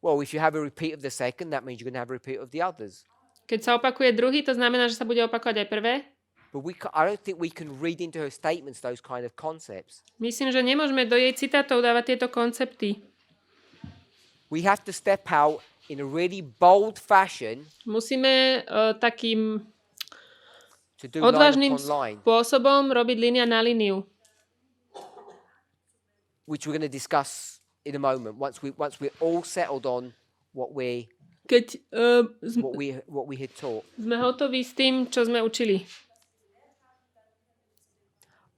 Speaker 1: well, if you have a repeat of the second, that means you're going to have a repeat of the others.
Speaker 2: Keď sa opakuje druhý, to znamená, že sa bude opakovať aj prvé.
Speaker 1: But I don't think we can read into her statements those kind of concepts.
Speaker 2: Myslím, že nemôžeme do jej citátov dávať tieto koncepty.
Speaker 1: We have to step out in a really bold fashion
Speaker 2: Musíme takým
Speaker 1: to do
Speaker 2: odvážnym
Speaker 1: line upon line,
Speaker 2: spôsobom robiť línia na líniu.
Speaker 1: which we're going to discuss in a moment. Once we're all settled on
Speaker 2: Keď
Speaker 1: what we had taught.
Speaker 2: sme hotoví s tým, čo sme učili.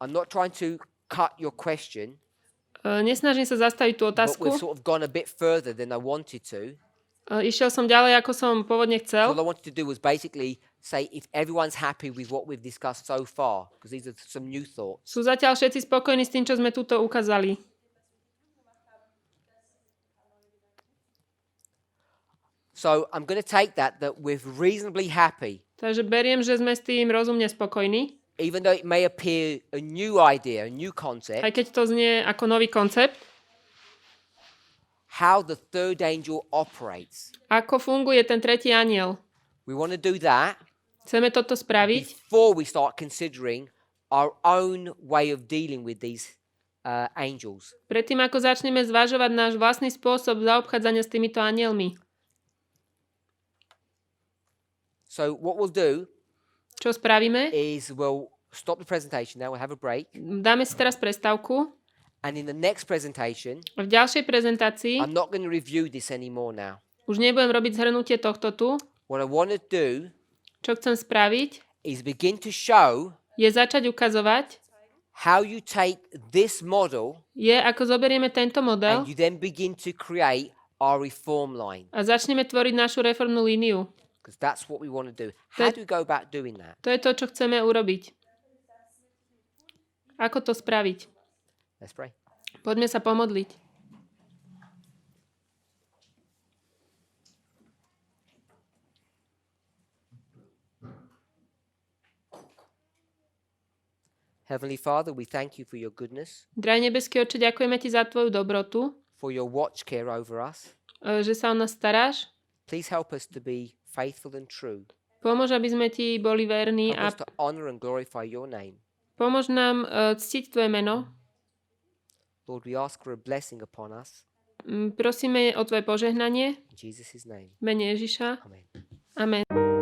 Speaker 1: I'm not trying to cut your question,
Speaker 2: Nesnažím sa zastaviť tú
Speaker 1: but
Speaker 2: otázku.
Speaker 1: we've sort of gone a bit further than I wanted to.
Speaker 2: Išiel som ďalej, ako som pôvodne
Speaker 1: So
Speaker 2: chcel.
Speaker 1: all I wanted to do was basically say if everyone's happy with what we've discussed so far, because these are some new thoughts.
Speaker 2: Sú zatiaľ všetci spokojní s tým, čo sme tuto ukázali.
Speaker 1: So I'm going to take that we're reasonably happy,
Speaker 2: Takže beriem, že sme s tým rozumne spokojní.
Speaker 1: even though it may appear a new idea, a new concept,
Speaker 2: Aj keď to znie ako nový koncept.
Speaker 1: how the third angel operates.
Speaker 2: Ako funguje ten tretí anjel?
Speaker 1: We want to do that
Speaker 2: Chceme toto spraviť,
Speaker 1: before we start considering our own way of dealing with these angels.
Speaker 2: predtým ako začneme zvažovať náš vlastný spôsob zaobchádzania s týmito anjelmi.
Speaker 1: So what we'll do
Speaker 2: Čo spravíme?
Speaker 1: is we'll stop the presentation now, we'll have a break,
Speaker 2: Dáme si teraz prestávku.
Speaker 1: and in the next presentation,
Speaker 2: V ďalšej prezentácii
Speaker 1: I'm not going to review this anymore now.
Speaker 2: už nebudem robiť zhrnutie tohto tu.
Speaker 1: What I want to do
Speaker 2: Čo chcem spraviť,
Speaker 1: is begin to show
Speaker 2: je začať ukazovať,
Speaker 1: how you take this model
Speaker 2: je ako zoberieme tento model
Speaker 1: and you then begin to create our reform line,
Speaker 2: a začneme tvoriť našu reformnú líniu.
Speaker 1: because that's what we want to do. How do we go about doing that?
Speaker 2: To je to, čo chceme urobiť. Ako to spraviť?
Speaker 1: Let's pray.
Speaker 2: Poďme sa pomodliť.
Speaker 1: Heavenly Father, we thank you for your goodness,
Speaker 2: Drahý nebeský Otče, ďakujeme ti za tvoju dobrotu,
Speaker 1: for your watch care over us.
Speaker 2: že sa o nás staráš.
Speaker 1: Please help us to be faithful and true.
Speaker 2: Pomôž, aby sme ti boli verní
Speaker 1: Help
Speaker 2: a
Speaker 1: us to honor and glorify your name.
Speaker 2: pomôž nám ctiť tvoje meno.
Speaker 1: Lord, we ask for a blessing upon us.
Speaker 2: Prosíme o tvoje požehnanie
Speaker 1: In Jesus' name.
Speaker 2: v mene Ježiša.
Speaker 1: Amen.
Speaker 2: Amen.